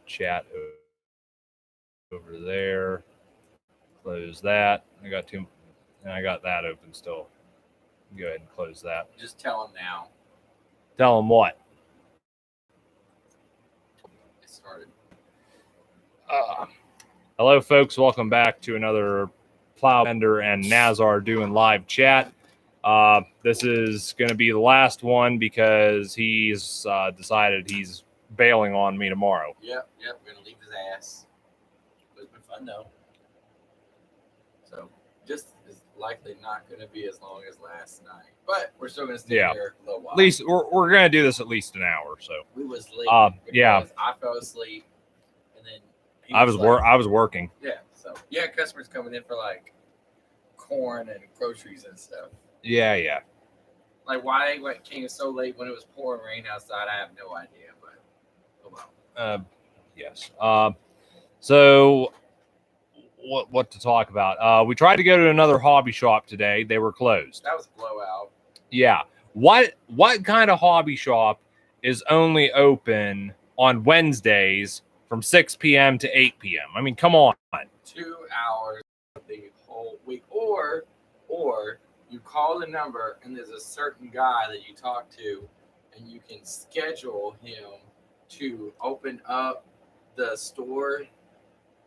chat over there. Close that. I got two, and I got that open still. Go ahead and close that. Just tell them now. Tell them what? It started. Hello, folks. Welcome back to another Plow Bender and Nzardoin live chat. This is going to be the last one because he's decided he's bailing on me tomorrow. Yep. We're going to leave his ass. But it's been fun, though. So, this is likely not going to be as long as last night. But we're still going to stay here a little while. At least we're going to do this at least an hour. So we was late. Yeah. I fell asleep. And then I was working. Yeah. So, customers coming in for like corn and groceries and stuff. Yeah. Like why they came so late when it was pouring rain outside, I have no idea. But oh well. Yes. So what to talk about? We tried to go to another hobby shop today. They were closed. That was a blowout. Yeah. What kind of hobby shop is only open on Wednesdays from 6 p.m. to 8 p.m.? I mean, come on. 2 hours the whole week, or you call the number and there's a certain guy that you talk to and you can schedule him to open up the store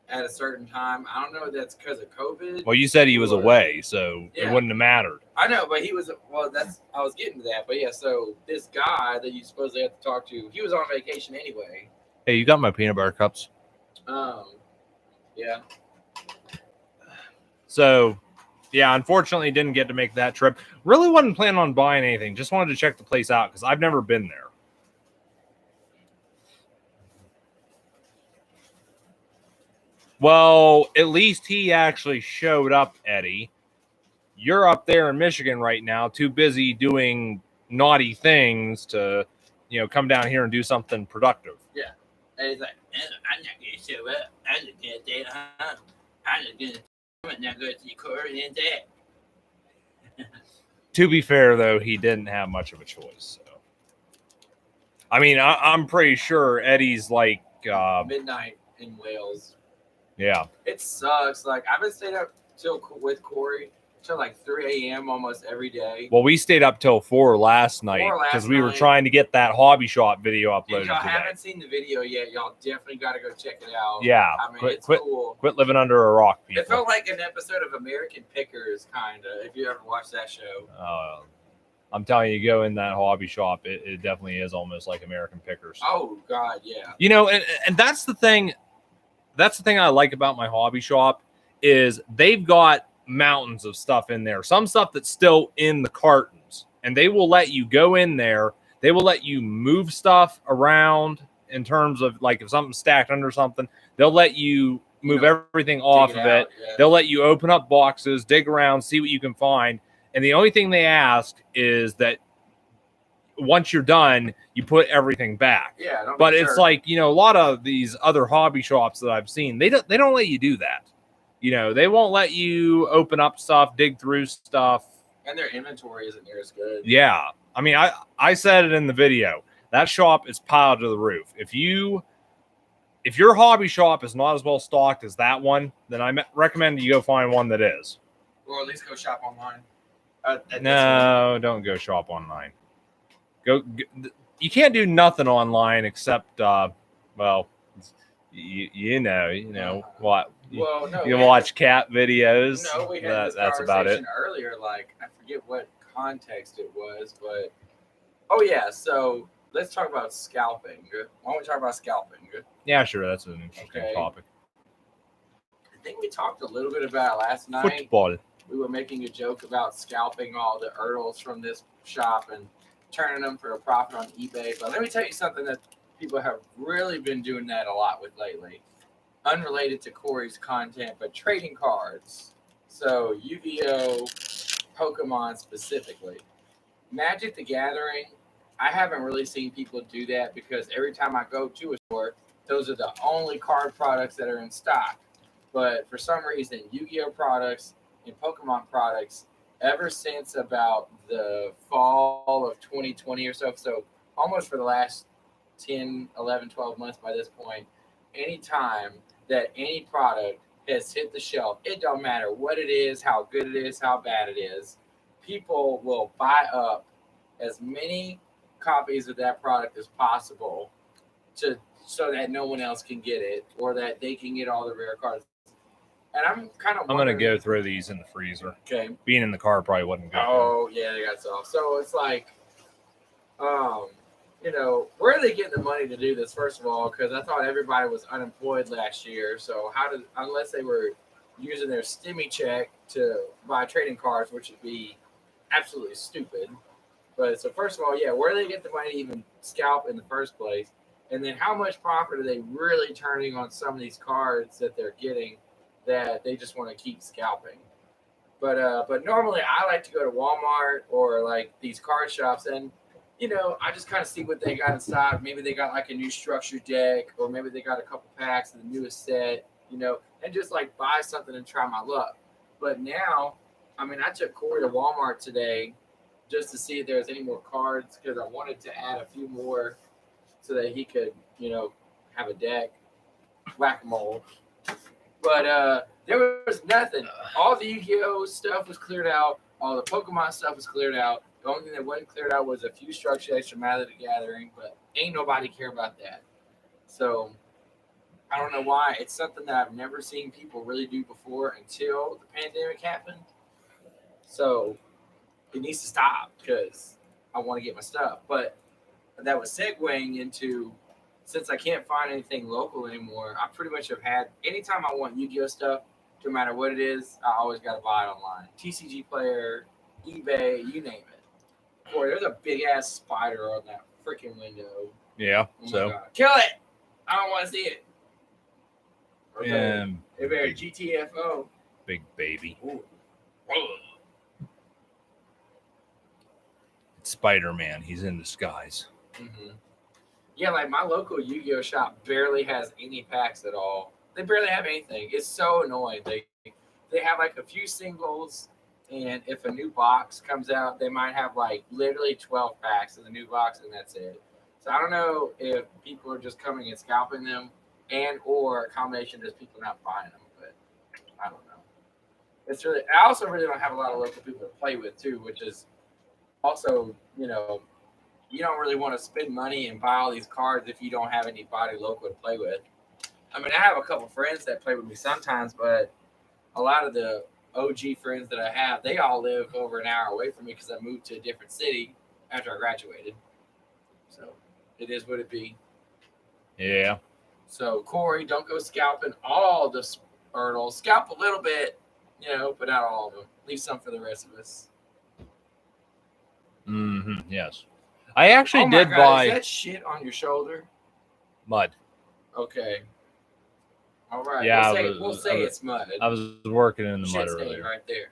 at a certain time. I don't know if that's because of COVID. Well, you said he was away, so it wouldn't have mattered. I know, but he was, I was getting to that. But yeah, so this guy that you supposedly have to talk to, he was on vacation anyway. Hey, you got my peanut butter cups? Yeah. So, yeah, unfortunately didn't get to make that trip. Really wasn't planning on buying anything. Just wanted to check the place out because I've never been there. Well, at least he actually showed up, Eddie. You're up there in Michigan right now, too busy doing naughty things to, come down here and do something productive. Yeah. And he's like, I'm not going to show up. I'm just going to stay at home. I'm just going to not go to the court and that. To be fair, though, he didn't have much of a choice. So, I mean, I'm pretty sure Eddie's like midnight in Wales. Yeah, it sucks. Like I've been staying up with Corey till like 3 a.m. almost every day. Well, we stayed up till 4 last night because we were trying to get that hobby shop video uploaded. If y'all haven't seen the video yet, y'all definitely got to go check it out. Yeah, I mean, it's cool. Quit living under a rock, people. It felt like an episode of American Pickers, kind of. If you ever watched that show. I'm telling you, go in that hobby shop. It definitely is almost like American Pickers. Oh God, yeah. And that's the thing. That's the thing I like about my hobby shop is they've got mountains of stuff in there. Some stuff that's still in the cartons, and they will let you go in there. They will let you move stuff around in terms of like if something's stacked under something, they'll let you move everything off of it. Yeah. They'll let you open up boxes, dig around, see what you can find. And the only thing they ask is once you're done, you put everything back. Yeah, but it's like, a lot of these other hobby shops that I've seen, they don't let you do that. They won't let you open up stuff, dig through stuff. And their inventory isn't near as good. Yeah. I mean, I said it in the video. That shop is piled to the roof. If your hobby shop is not as well stocked as that one, then I recommend you go find one that is. Or at least go shop online. No, don't go shop online. You can't do nothing online except, well, you know what? Well, no, you can watch cat videos. No, we had this that's about it. Earlier, like I forget what context it was, but oh yeah. So let's talk about scalping. Why don't we talk about scalping? Yeah, sure. That's an interesting topic. I think we talked a little bit about it last night. Football. We were making a joke about scalping all the Ertls from this shop and turning them for a profit on eBay. But let me tell you something that people have really been doing that a lot with lately. Unrelated to Corey's content, but trading cards. So Yu-Gi-Oh, Pokemon specifically. Magic the Gathering, I haven't really seen people do that because every time I go to a store, those are the only card products that are in stock. But for some reason, Yu-Gi-Oh products and Pokemon products, ever since about the fall of 2020 or so almost for the last 10, 11, 12 months by this point, anytime that any product has hit the shelf, it don't matter what it is, how good it is, how bad it is, people will buy up as many copies of that product as possible to so that no one else can get it or that they can get all the rare cards. And I'm kind of I'm gonna go throw these in the freezer. Okay. Being in the car probably wasn't good. Oh yeah, they got soft. So it's like, you know, where are they getting the money to do this? First of all, because I thought everybody was unemployed last year. So how did unless they were using their stimmy check to buy trading cards, which would be absolutely stupid. But so first of all, yeah, where do they get the money to even scalp in the first place? And then how much profit are they really turning on some of these cards that they're getting that they just want to keep scalping? But normally I like to go to Walmart or like these card shops and you know, I just kind of see what they got in stock. Maybe they got like a new structured deck, or maybe they got a couple packs of the newest set, you know, and just like buy something and try my luck. But now, I mean, I took Corey to Walmart today just to see if there's any more cards because I wanted to add a few more so that he could, you know, have a deck, whack-a-mole. But there was nothing. All the Yu-Gi-Oh stuff was cleared out. All the Pokemon stuff was cleared out. The only thing that wasn't cleared out was a few structured extra Magic the Gathering, but ain't nobody care about that. So I don't know why. It's something that I've never seen people really do before until the pandemic happened. So it needs to stop because I want to get my stuff. But that was segueing into since I can't find anything local anymore, I pretty much have had anytime I want Yu-Gi-Oh stuff, no matter what it is, I always got to buy it online. TCG Player, eBay, you name it. Boy, there's a big ass spider on that freaking window. Yeah. Oh so God. Kill it! I don't want to see it. Big, GTFO. big baby. Ooh. Spider-Man. He's in disguise. Mm-hmm. Yeah, like my local Yu-Gi-Oh shop barely has any packs at all. They barely have anything. It's so annoying. They have like a few singles, and if a new box comes out, they might have like literally 12 packs in the new box, and that's it. So I don't know if people are just coming and scalping them, and or a combination of just people not buying them. But I don't know. It's really. I also really don't have a lot of local people to play with too, which is also you don't really want to spend money and buy all these cards if you don't have anybody local to play with. I mean, I have a couple friends that play with me sometimes, but a lot of the OG friends that I have, they all live over an hour away from me because I moved to a different city after I graduated. So it is what it be. Yeah. So Corey, don't go scalping all the Spurtles. Scalp a little bit, but not all of them. Leave some for the rest of us. Mm-hmm. Yes. I actually did God, buy. Is that shit on your shoulder? Mud. Okay. All right. Yeah, We'll say it's mud. I was working in the Shit mud stain earlier. right there.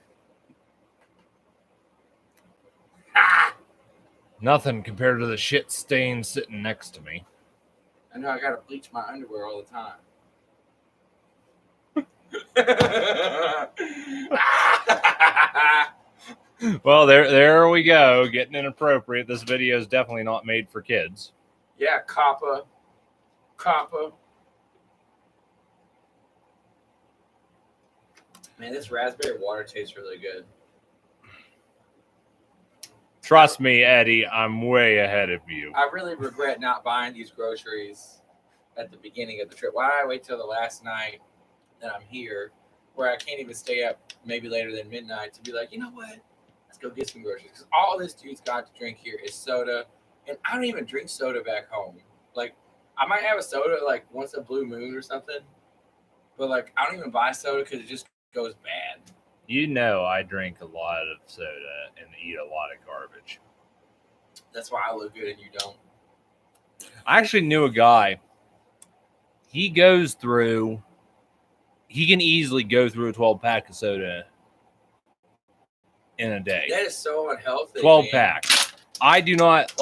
Nothing compared to the shit stain sitting next to me. I know I gotta bleach my underwear all the time. Well, there we go. Getting inappropriate. This video is definitely not made for kids. Yeah, copper. Man, this raspberry water tastes really good. Trust me, Eddie, I'm way ahead of you. I really regret not buying these groceries at the beginning of the trip. Why did I wait till the last night that I'm here, where I can't even stay up maybe later than midnight to be like, you know what? Let's go get some groceries. Because all this dude's got to drink here is soda. And I don't even drink soda back home. Like, I might have a soda like once a blue moon or something. But like, I don't even buy soda because it just goes bad. You know I drink a lot of soda and eat a lot of garbage. That's why I look good and you don't. I actually knew a guy. He can easily go through a 12-pack of soda in a day. That is so unhealthy. 12-pack. I do not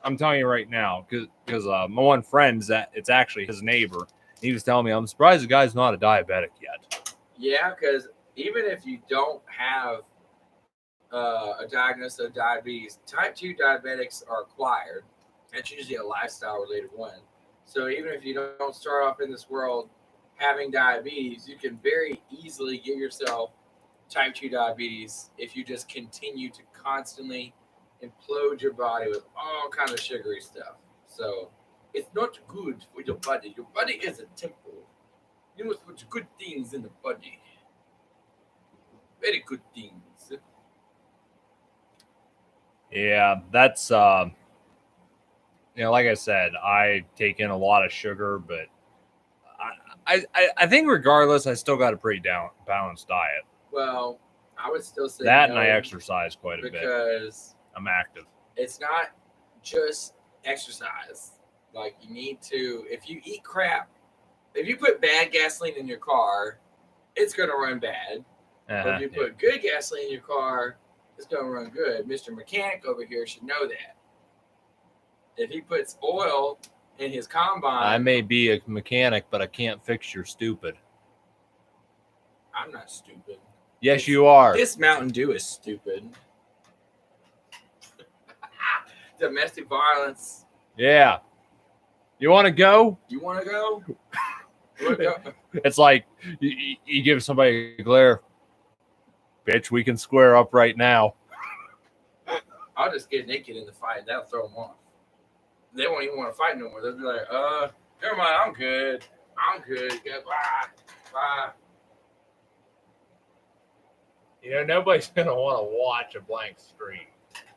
I'm telling you right now, because my one friend, it's actually his neighbor. He was telling me, I'm surprised the guy's not a diabetic yet. Yeah, because even if you don't have a diagnosis of diabetes, type 2 diabetics are acquired. That's usually a lifestyle-related one. So even if you don't start off in this world having diabetes, you can very easily give yourself type 2 diabetes if you just continue to constantly implode your body with all kinds of sugary stuff. So it's not good for your body. Your body is a temple. You must put good things in the body. Very good things. Yeah, that's like I said, I take in a lot of sugar, but I think regardless, I still got a pretty balanced diet. Well, I would still say That no, and I exercise quite a bit. because I'm active. it's not just exercise. Like you need to, if you eat crap, if you put bad gasoline in your car, it's gonna run bad. But if you put good gasoline in your car, it's gonna run good. Mr. Mechanic over here should know that. If he puts oil in his combine, I may be a mechanic, but I can't fix your stupid. I'm not stupid. Yes, you are. This Mountain Dew is stupid. Domestic violence. Yeah. You want to go? You want to go? It's like you give somebody a glare. Bitch, we can square up right now. I'll just get naked in the fight. That'll throw them off. They won't even want to fight no more. They'll be like, never mind. I'm good. I'm good. Goodbye. Bye. Nobody's going to want to watch a blank screen.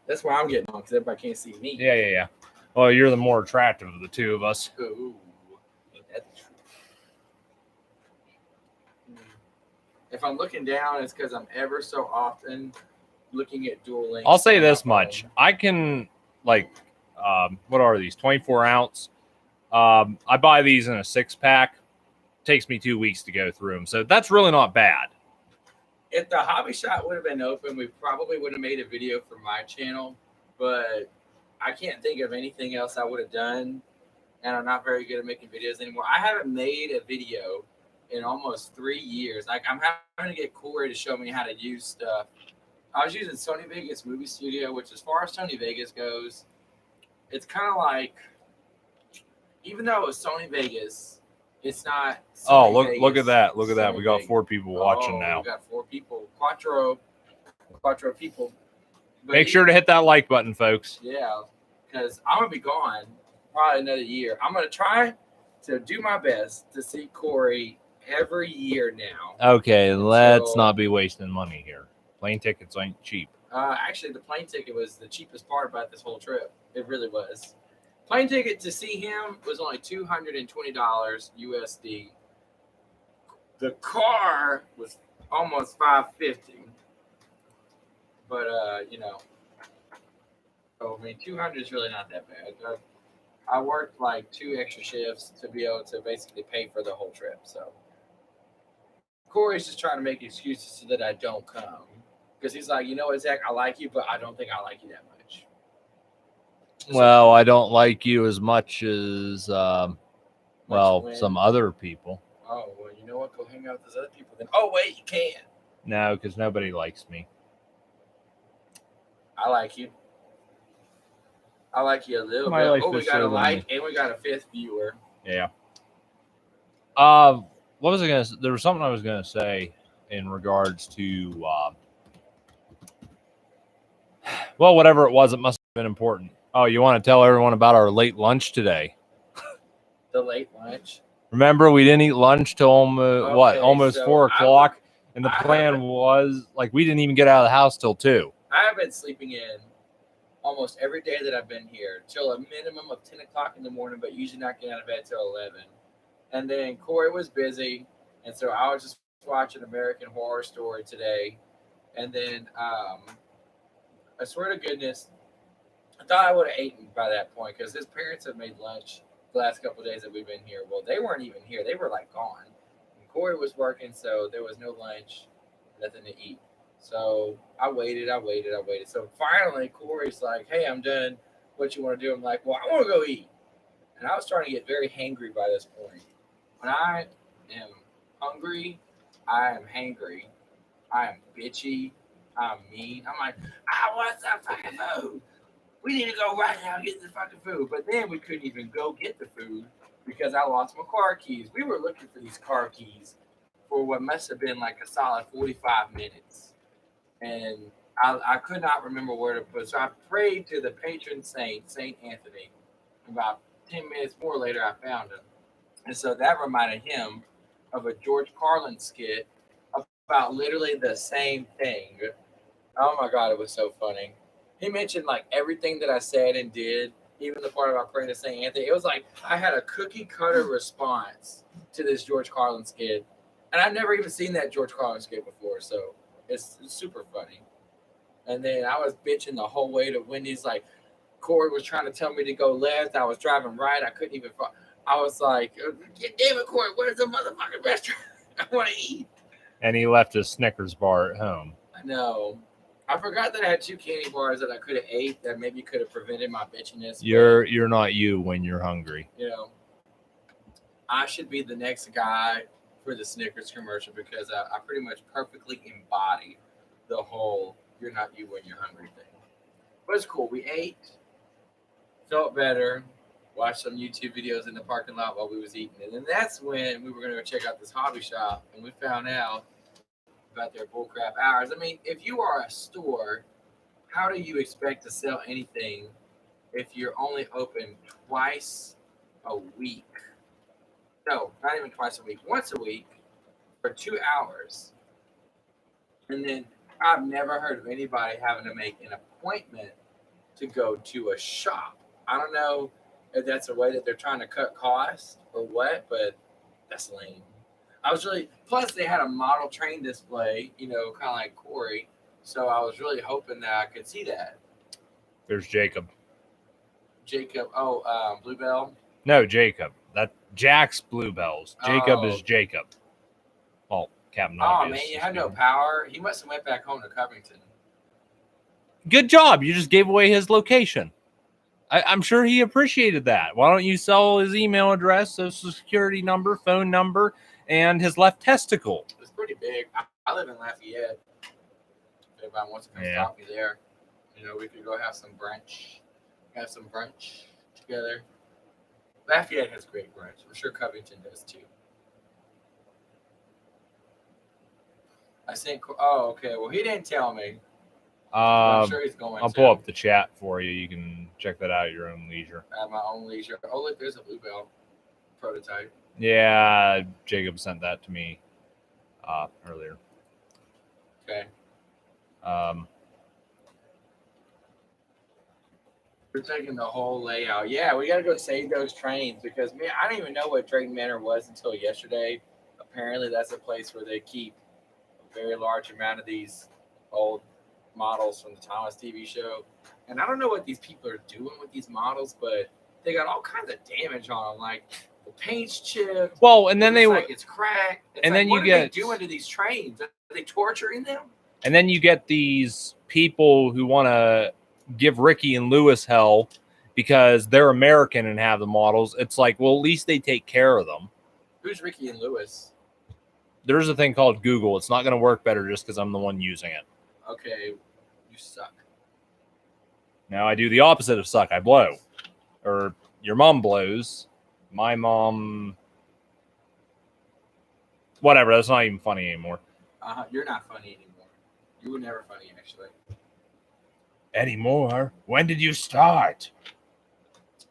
That's why I'm getting on, because everybody can't see me. Yeah. Well, you're the more attractive of the two of us. Ooh, ain't that the truth? If I'm looking down, it's because I'm ever so often looking at Duel Links. I'll say this much. I can, what are these? 24 ounce. I buy these in a 6-pack. Takes me 2 weeks to go through them. So that's really not bad. If the hobby shop would have been open, we probably would have made a video for my channel. But I can't think of anything else I would have done. And I'm not very good at making videos anymore. I haven't made a video in almost 3 years. Like, I'm having to get Corey to show me how to use stuff. I was using Sony Vegas Movie Studio, which as far as Sony Vegas goes, it's kind of like, even though it was Sony Vegas, it's not Sony Vegas. Look at that. Look at that. Sony We got Vegas. 4 people watching now. We got 4 people. Quattro people. But Make sure to hit that like button, folks. Yeah, because I'm going to be gone probably another year. I'm going to try to do my best to see Corey every year now. Okay, let's not be wasting money here. Plane tickets ain't cheap. Actually, the plane ticket was the cheapest part about this whole trip. It really was. Plane ticket to see him was only $220 USD. The car was almost $550. But so, I mean, 200 is really not that bad. I worked like 2 extra shifts to be able to basically pay for the whole trip. So Corey's just trying to make excuses so that I don't come. Because he's like, Zach, I like you, but I don't think I like you that much. Well, I don't like you as much as, some other people. Oh, well, you know what? Go hang out with those other people then. Oh, wait, you can't. No, because nobody likes me. I like you. I like you a little bit. Oh, we got a like, and we got a 5th viewer. Yeah. What was I going to say? There was something I was going to say in regards to, whatever it was, it must have been important. Oh, you want to tell everyone about our late lunch today? The late lunch? Remember, we didn't eat lunch till almost 4 o'clock. And the plan was, we didn't even get out of the house till 2. I have been sleeping in almost every day that I've been here till a minimum of 10 o'clock in the morning, but usually not getting out of bed till 11. And then Corey was busy, and so I was just watching American Horror Story today. And then I swear to goodness, I thought I would have eaten by that point because his parents have made lunch the last couple of days that we've been here. Well, they weren't even here. They were gone. And Corey was working, so there was no lunch, nothing to eat. So I waited. So finally, Corey's like, hey, I'm done. What you want to do? I'm like, well, I want to go eat. And I was starting to get very hangry by this point. When I am hungry, I am hangry. I am bitchy. I'm mean. I'm like, I want some fucking food. We need to go right now and get the fucking food. But then we couldn't even go get the food because I lost my car keys. We were looking for these car keys for what must have been like a solid 45 minutes. And I could not remember where to put. So I prayed to the patron saint, Saint Anthony. About 10 minutes more later, I found him. And so that reminded him of a George Carlin skit about literally the same thing. Oh my God, it was so funny. He mentioned like everything that I said and did, even the part about praying to St. Anthony. It was like I had a cookie cutter response to this George Carlin skit. And I've never even seen that George Carlin skit before. So it's super funny. And then I was bitching the whole way to Wendy's. Like, Corey was trying to tell me to go left. I was driving right. I couldn't even. I was like, damn it, Corey, where's the motherfucking restaurant? I want to eat. And he left his Snickers bar at home. I know. I forgot that I had 2 candy bars that I could have ate that maybe could have prevented my bitchiness. You're not you when you're hungry. You know, I should be the next guy for the Snickers commercial because I pretty much perfectly embody the whole "you're not you when you're hungry" thing. But it's cool. We ate, felt better, watched some YouTube videos in the parking lot while we was eating, and then that's when we were going to go check out this hobby shop, and we found out about their bullcrap hours. I mean, if you are a store, how do you expect to sell anything if you're only open twice a week? No, not even twice a week. Once a week for 2 hours. And then I've never heard of anybody having to make an appointment to go to a shop. I don't know if that's a way that they're trying to cut costs or what, but that's lame. I was really, plus they had a model train display, you know, kind of like Corey. So I was really hoping that I could see that. There's Jacob. Bluebell? No, Jacob. That Jack's Bluebells. Jacob is Jacob. Well, Captain Obvious. Man, you had no power. He must have went back home to Covington. Good job. You just gave away his location. I'm sure he appreciated that. Why don't you sell his email address, social security number, phone number, and his left testicle? It's pretty big. I live in Lafayette. If anybody wants to come stop me there, you know, we could go have some brunch. Have some brunch together. Lafayette has great brunch. I'm sure Covington does too. I think. Oh, okay. Well, he didn't tell me. I'm sure he's going. I'll pull up the chat for you. You can check that out at your own leisure. At my own leisure. Oh, look, there's a Bluebell prototype. Yeah, Jacob sent that to me earlier. Okay. We're taking the whole layout. Yeah, we got to go save those trains because, man, I didn't even know what Drayton Manor was until yesterday. Apparently, that's a place where they keep a very large amount of these old models from the Thomas TV show. And I don't know what these people are doing with these models, but they got all kinds of damage on them, like the paint's chipped. Well, and then it's cracked. And then you get, what are they doing to these trains? Are they torturing them? And then you get these people who want to give Ricky and Lewis hell because they're American and have the models. It's like, well, at least they take care of them. Who's Ricky and Lewis? There's a thing called Google. It's not going to work better just because I'm the one using it. Okay, you suck. Now I do the opposite of suck. I blow. Or your mom blows. My mom... Whatever, that's not even funny anymore. You're not funny anymore. You were never funny, actually. Anymore? When did you start?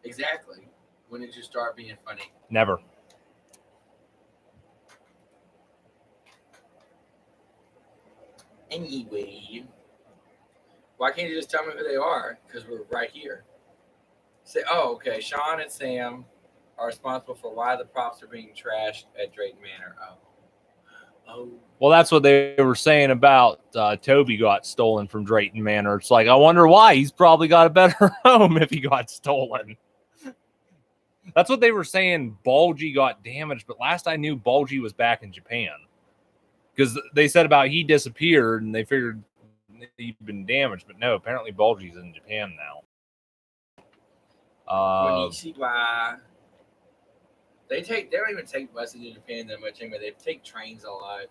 Exactly. When did you start being funny? Never. Anyway, why can't you just tell me who they are? Because we're right here. Say, oh, okay. Sean and Sam are responsible for why the props are being trashed at Drayton Manor. Oh. Well, that's what they were saying about Toby got stolen from Drayton Manor. It's like, I wonder why. He's probably got a better home if he got stolen. That's what they were saying. Bulgy got damaged, but last I knew, Bulgy was back in Japan. Because they said about he disappeared, and they figured he'd been damaged. But no, apparently Bulgy's in Japan now. Konnichiwa. They don't even take buses in Japan that much anymore. They take trains a lot.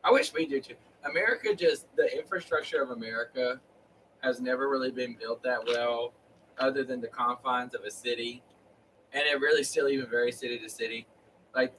I wish we do too. The infrastructure of America has never really been built that well, other than the confines of a city. and it really still even varies city to city. Like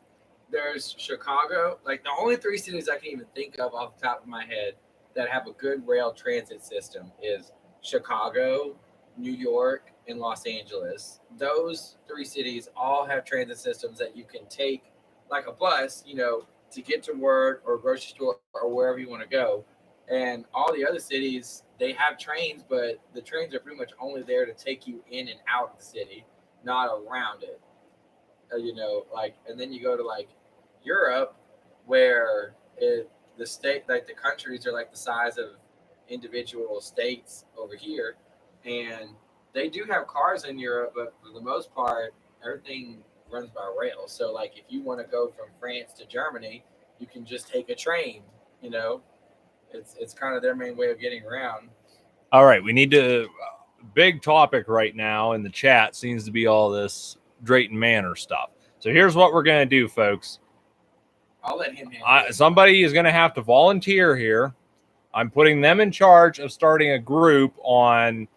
there's Chicago. Like the only three cities I can even think of off the top of my head that have a good rail transit system is Chicago, New York, and Los Angeles. Those three cities all have transit systems that you can take, like a bus, to get to work or grocery store or wherever you want to go. And all the other cities, they have trains, but the trains are pretty much only there to take you in and out of the city, not around it. And then you go to like Europe, where the state, like the countries are like the size of individual states over here, and they do have cars in Europe, but for the most part, everything runs by rail. So like if you want to go from France to Germany, you can just take a train. You know, it's kind of their main way of getting around. All right, we need to. Big topic right now in the chat seems to be all this Drayton Manor stuff. So here's what we're going to do, folks. I'll let him handle it. Somebody is going to have to volunteer here. I'm putting them in charge of starting a group on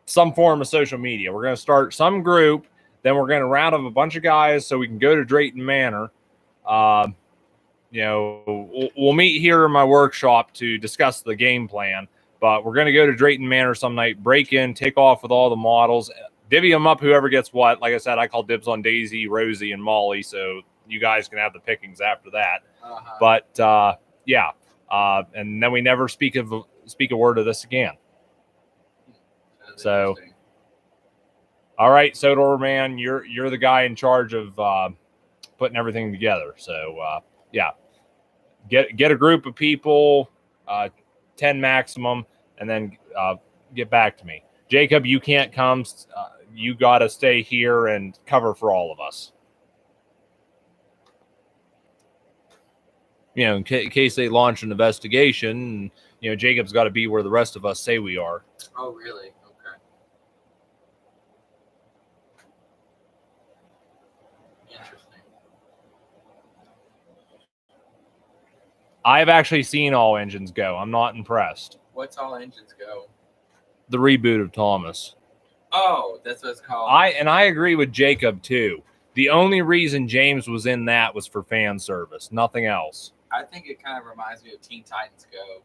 some form of social media. We're going to start some group, then we're going to round up a bunch of guys so we can go to Drayton Manor. We'll meet here in my workshop to discuss the game plan, but we're going to go to Drayton Manor some night, break in, take off with all the models, divvy them up, whoever gets what. Like I said, I call dibs on Daisy, Rosie, and Molly, so you guys can have the pickings after that. But and then we never speak a word of this again. So, all right, Sodor man, you're the guy in charge of putting everything together. So get a group of people, 10 maximum, and then get back to me. Jacob, you can't come. You got to stay here and cover for all of us. In case they launch an investigation, Jacob's got to be where the rest of us say we are. Oh, really? Okay. Interesting. I've actually seen All Engines Go. I'm not impressed. What's All Engines Go? The reboot of Thomas. Oh, that's what it's called. I agree with Jacob too. The only reason James was in that was for fan service, nothing else. I think it kind of reminds me of Teen Titans Go,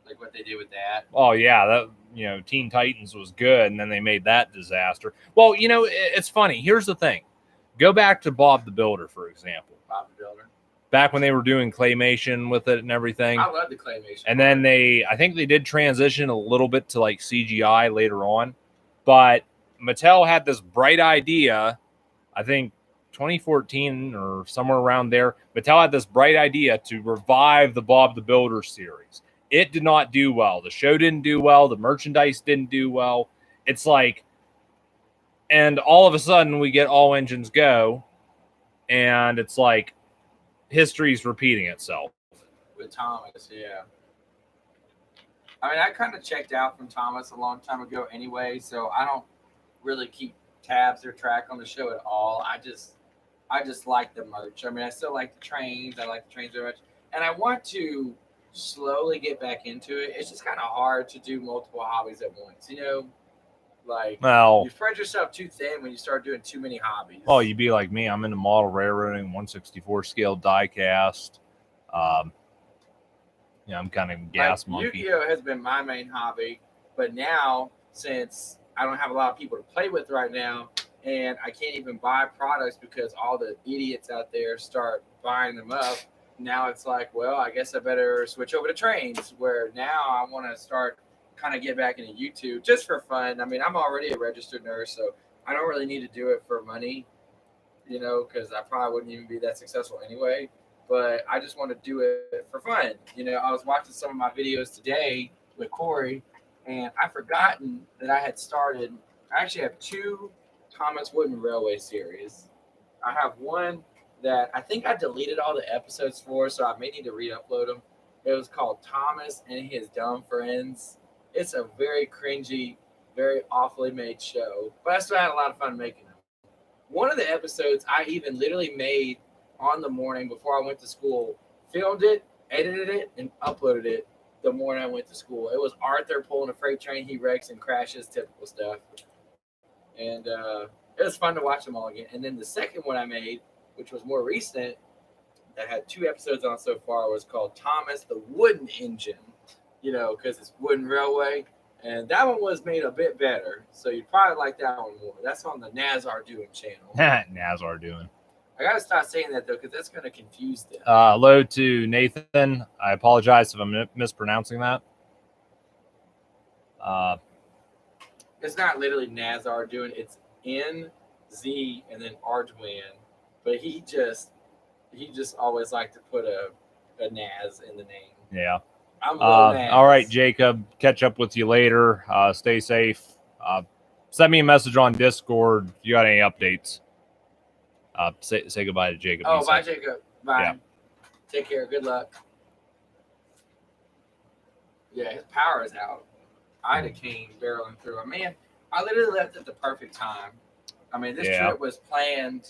like what they did with that. Oh yeah, Teen Titans was good, and then they made that disaster. Well, it's funny. Here's the thing: go back to Bob the Builder, for example. Bob the Builder. Back when they were doing claymation with it and everything. I love the claymation. And then I think they did transition a little bit to like CGI later on, but Mattel had this bright idea. I think 2014 or somewhere around there, Mattel had this bright idea to revive the Bob the Builder series. It did not do well. The show didn't do well. The merchandise didn't do well. It's like, and all of a sudden we get All Engines Go, and it's like history's repeating itself. With Thomas, yeah. I mean, I kind of checked out from Thomas a long time ago anyway, so I don't really keep tabs or track on the show at all. I just like the merch. I mean, I still like the trains. I like the trains very much. And I want to slowly get back into it. It's just kind of hard to do multiple hobbies at once, Like, you spread yourself too thin when you start doing too many hobbies. Oh, you'd be like me. I'm into model railroading, 164 scale die cast. I'm kind of gas monkey. Yu-Gi-Oh has been my main hobby, but now since I don't have a lot of people to play with right now, and I can't even buy products because all the idiots out there start buying them up. Now it's like, well, I guess I better switch over to trains, where now I want to start kind of get back into YouTube just for fun. I mean, I'm already a registered nurse, so I don't really need to do it for money, because I probably wouldn't even be that successful anyway. But I just want to do it for fun. I was watching some of my videos today with Corey, and I've forgotten that I had started. I actually have 2 Thomas Wooden Railway series. I have one that I think I deleted all the episodes for, so I may need to re-upload them. It was called Thomas and His Dumb Friends. It's a very cringy, very awfully made show, but I still had a lot of fun making them. One of the episodes I even literally made on the morning before I went to school, filmed it, edited it, and uploaded it the morning I went to school. It was Arthur pulling a freight train, he wrecks and crashes, typical stuff. And it was fun to watch them all again. And then the second one I made, which was more recent, that had 2 episodes on so far, was called Thomas the Wooden Engine. You know, because it's wooden railway, and that one was made a bit better. So you'd probably like that one more. That's on the Nzardoin channel. Nzardoin. I gotta stop saying that though, because that's gonna confuse them. Hello to Nathan. I apologize if I'm mispronouncing that. It's not literally Nzardoin. It's N-Z and then Arduin. But he just always liked to put a Naz in the name. Yeah. I'm all right, Jacob. Catch up with you later. Stay safe. Send me a message on Discord if you got any updates. Say goodbye to Jacob. Oh, bye, Jacob. Bye. Yeah. Take care. Good luck. Yeah, his power is out. I had a cane barreling through. Man, I literally left at the perfect time. I mean, this trip was planned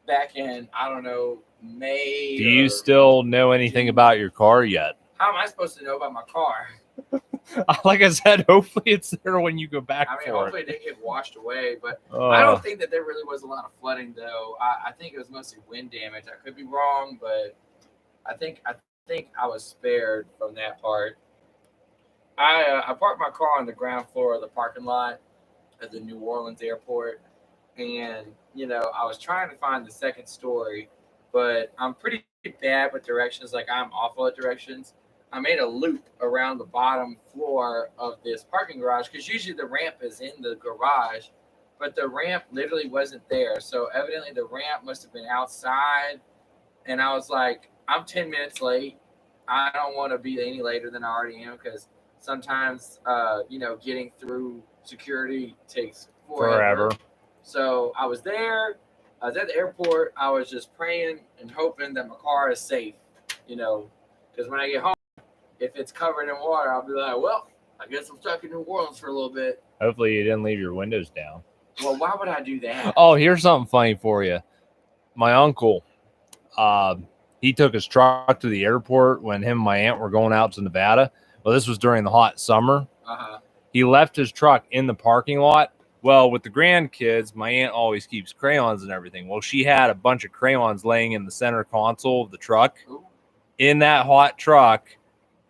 back in, I don't know, May. Do you still know anything about your car yet? How am I supposed to know about my car? Like I said, hopefully it's there when you go back. I mean, hopefully it didn't get washed away, but I don't think that there really was a lot of flooding, though. I think it was mostly wind damage. I could be wrong, but I think I was spared from that part. I parked my car on the ground floor of the parking lot at the New Orleans airport, and I was trying to find the second story, but I'm pretty bad with directions. Like, I'm awful at directions. I made a loop around the bottom floor of this parking garage because usually the ramp is in the garage, but the ramp literally wasn't there. So evidently the ramp must have been outside, and I was like, I'm 10 minutes late. I don't want to be any later than I already am because sometimes, getting through security takes forever. So I was there. I was at the airport. I was just praying and hoping that my car is safe, because when I get home, if it's covered in water, I'll be like, well, I guess I'm stuck in New Orleans for a little bit. Hopefully you didn't leave your windows down. Well, why would I do that? Oh, here's something funny for you. My uncle, he took his truck to the airport when him and my aunt were going out to Nevada. Well, this was during the hot summer. Uh-huh. He left his truck in the parking lot. Well, with the grandkids, my aunt always keeps crayons and everything. Well, she had a bunch of crayons laying in the center console of the truck. Ooh. In that hot truck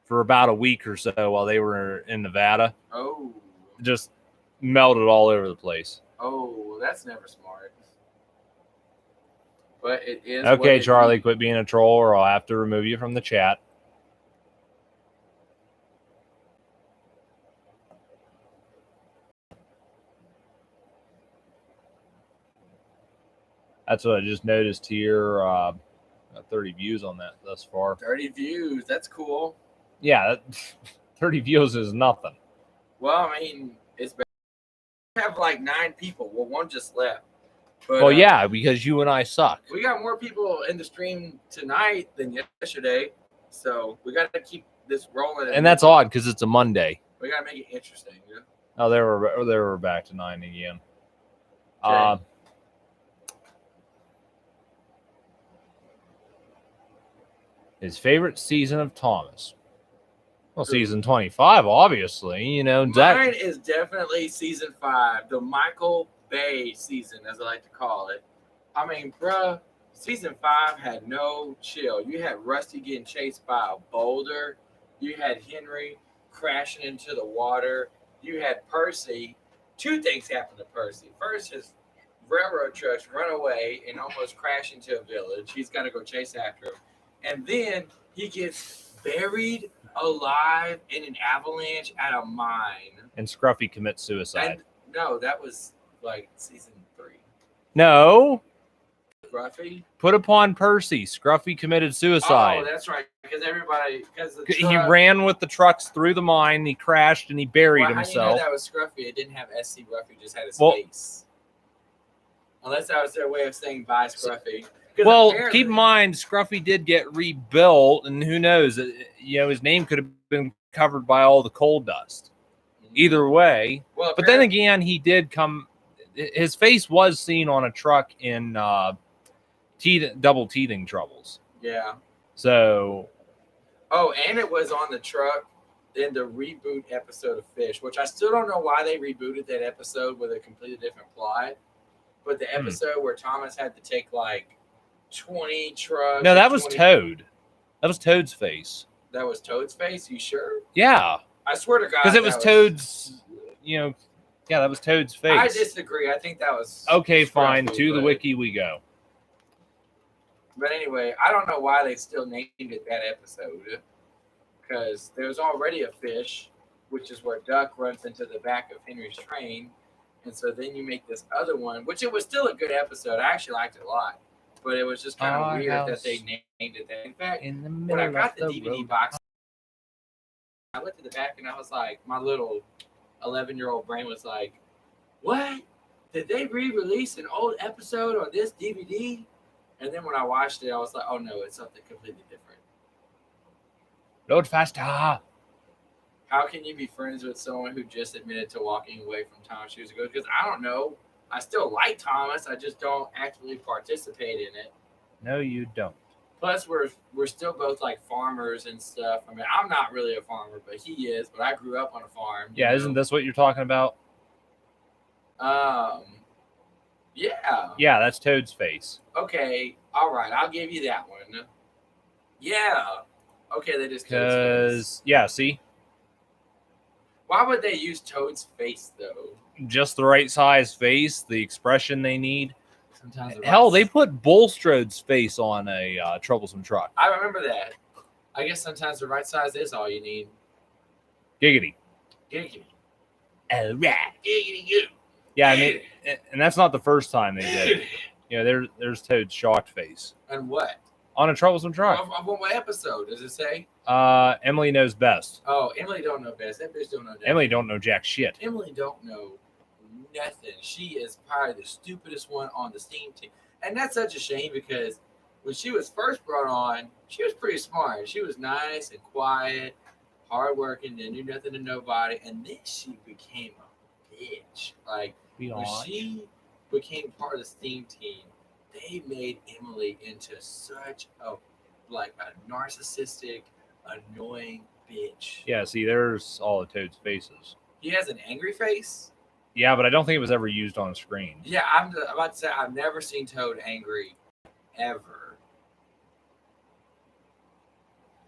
for about a week or so while they were in Nevada. Oh. Just melted all over the place. Oh, that's never smart. But it is. Okay, Charlie, quit being a troll or I'll have to remove you from the chat. That's what I just noticed here. 30 views on that thus far. 30 views. That's cool. Yeah, 30 views is nothing. Well, I mean, it's better. We have like 9 people. Well, one just left. But, well, yeah, because you and I suck. We got more people in the stream tonight than yesterday. So we got to keep this rolling. And that's odd because it's a Monday. We got to make it interesting. Yeah? Oh, they were back to 9 again. Okay. His favorite season of Thomas. Well, season 25, obviously. Mine is definitely season 5, the Michael Bay season, as I like to call it. I mean, bruh, season 5 had no chill. You had Rusty getting chased by a boulder. You had Henry crashing into the water. You had Percy. 2 things happened to Percy. First, his railroad trucks run away and almost crash into a village. He's got to go chase after him. And then he gets buried alive in an avalanche at a mine. And Scruffy commits suicide. And, no, that was like season 3. No. Scruffy? Put upon Percy. Scruffy committed suicide. Oh, that's right. Because he ran with the trucks through the mine. He crashed and he buried himself. How do you know that was Scruffy? It didn't have SC Ruffy. Just had his face. Unless that was their way of saying bye, Scruffy. Well, keep in mind, Scruffy did get rebuilt, and who knows? His name could have been covered by all the coal dust. Either way. Well, but then again, he did come. His face was seen on a truck in double teething troubles. Yeah. So. Oh, and it was on the truck in the reboot episode of Fish, which I still don't know why they rebooted that episode with a completely different plot. but the episode where Thomas had to take like 20 trucks. No, that was 20... Toad. That was Toad's face. That was Toad's face? You sure? Yeah. I swear to God. Because it was Toad's, yeah, that was Toad's face. I disagree. I think that was... Okay, fine. To the wiki we go. But anyway, I don't know why they still named it that episode. Because there's already a fish, which is where Duck runs into the back of Henry's train. And so then you make this other one, which it was still a good episode. I actually liked it a lot. But it was just kind of weird that they named it that. In fact, when I got the DVD box, I looked at the back and I was like, my little 11-year-old brain was like, what? Did they re-release an old episode on this DVD? And then when I watched it, I was like, oh no, it's something completely different. Load faster. How can you be friends with someone who just admitted to walking away from Thomas years ago? Because I don't know. I still like Thomas. I just don't actively participate in it. No, you don't. Plus, we're still both like farmers and stuff. I mean, I'm not really a farmer, but he is. But I grew up on a farm. Yeah, isn't this what you're talking about? Yeah. Yeah, that's Toad's face. Okay. All right. I'll give you that one. Yeah. Okay, they just Toad's face. Yeah, see? Why would they use Toad's face, though? Just the right size face, the expression they need. Sometimes hell, they put Bulstrode's face on a troublesome truck. I remember that. I guess sometimes the right size is all you need. Giggity. Giggity. All right. Giggity goo. Yeah, I mean, and that's not the first time they did it. There's Toad's shocked face. And what? On a troublesome truck. What episode does it say? Emily knows best. Oh, Emily don't know best. That bitch don't know nothing. Emily don't know jack shit. Emily don't know nothing. She is probably the stupidest one on the steam team. And that's such a shame because when she was first brought on, she was pretty smart. She was nice and quiet, hardworking, and knew nothing to nobody. And then she became a bitch. Like, when she became part of the steam team, they made Emily into such a narcissistic, annoying bitch. Yeah, see, there's all of Toad's faces. He has an angry face? Yeah, but I don't think it was ever used on screen. Yeah, I'm about to say I've never seen Toad angry, ever.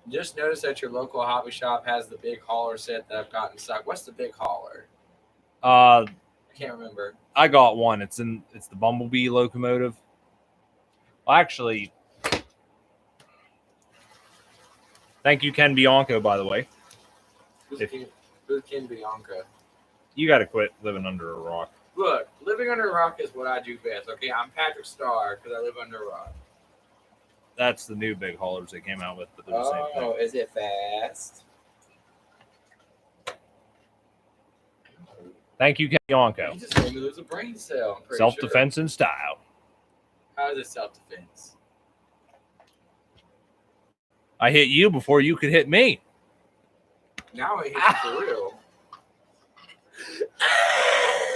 Just notice that your local hobby shop has the big hauler set that I've gotten stuck. What's the big hauler? I can't remember. I got one. It's the Bumblebee locomotive. Well, actually, thank you, Ken Bianco, by the way. Who's Ken Bianco? You got to quit living under a rock. Look, living under a rock is what I do best, okay? I'm Patrick Starr because I live under a rock. That's the new big haulers they came out with. But they're the same thing. Oh, is it fast? Thank you, Ken Bianco. You just made me lose a brain cell. I'm pretty Self-defense in style. How is it self-defense? I hit you before you could hit me. Now I hit you for real.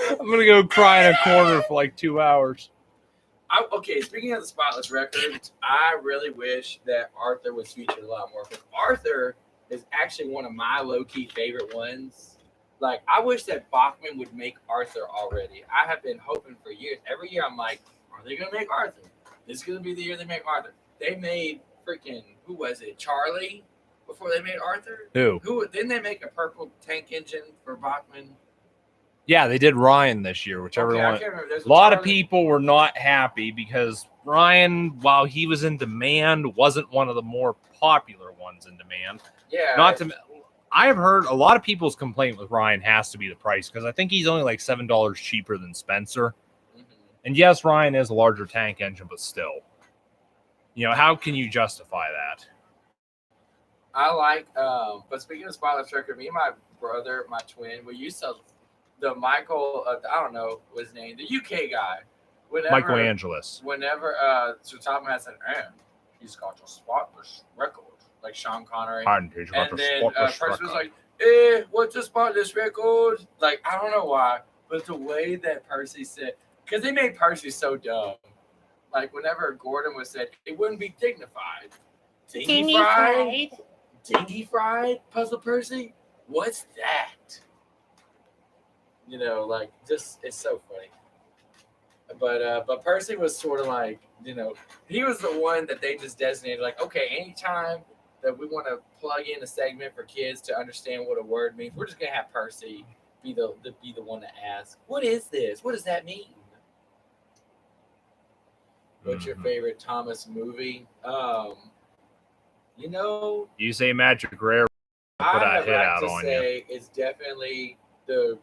I'm going to go cry in a corner for like 2 hours. Okay, speaking of the Spotless Records, I really wish that Arthur was featured a lot more. Because Arthur is actually one of my low-key favorite ones. Like, I wish that Bachman would make Arthur already. I have been hoping for years. Every year I'm like, are they going to make Arthur? This is going to be the year they make Arthur. They made freaking, who was it, Charlie, before they made Arthur? Who? Didn't they make a purple tank engine for Bachman? Yeah, they did Ryan this year, which everyone. A lot of people were not happy because Ryan, while he was in demand, wasn't one of the more popular ones in demand. Yeah. I have heard a lot of people's complaint with Ryan has to be the price because I think he's only like $7 cheaper than Spencer. Mm-hmm. And yes, Ryan is a larger tank engine, but still, how can you justify that? I like, but speaking of Spotless Record, me and my brother, my twin, we used to. The Michael, I don't know what his name, the UK guy. Michael Angelis. Whenever Sir Thomas had said, he's got a Spotless Record, like Sean Connery. And then Percy was like, what's a Spotless Record? Like, I don't know why, but the way that Percy said, because they made Percy so dumb. Like, whenever Gordon was said, it wouldn't be dignified. Dingy fried? Dingy fried, Puzzle Percy? What's that? Like, just, it's so funny. But Percy was sort of like, he was the one that they just designated like, okay, anytime that we want to plug in a segment for kids to understand what a word means, we're just gonna have Percy be the one to ask, what is this? What does that mean? What's your favorite Thomas movie? You know, You say Magic Rare, put I a have hit like out to on you. say it's definitely the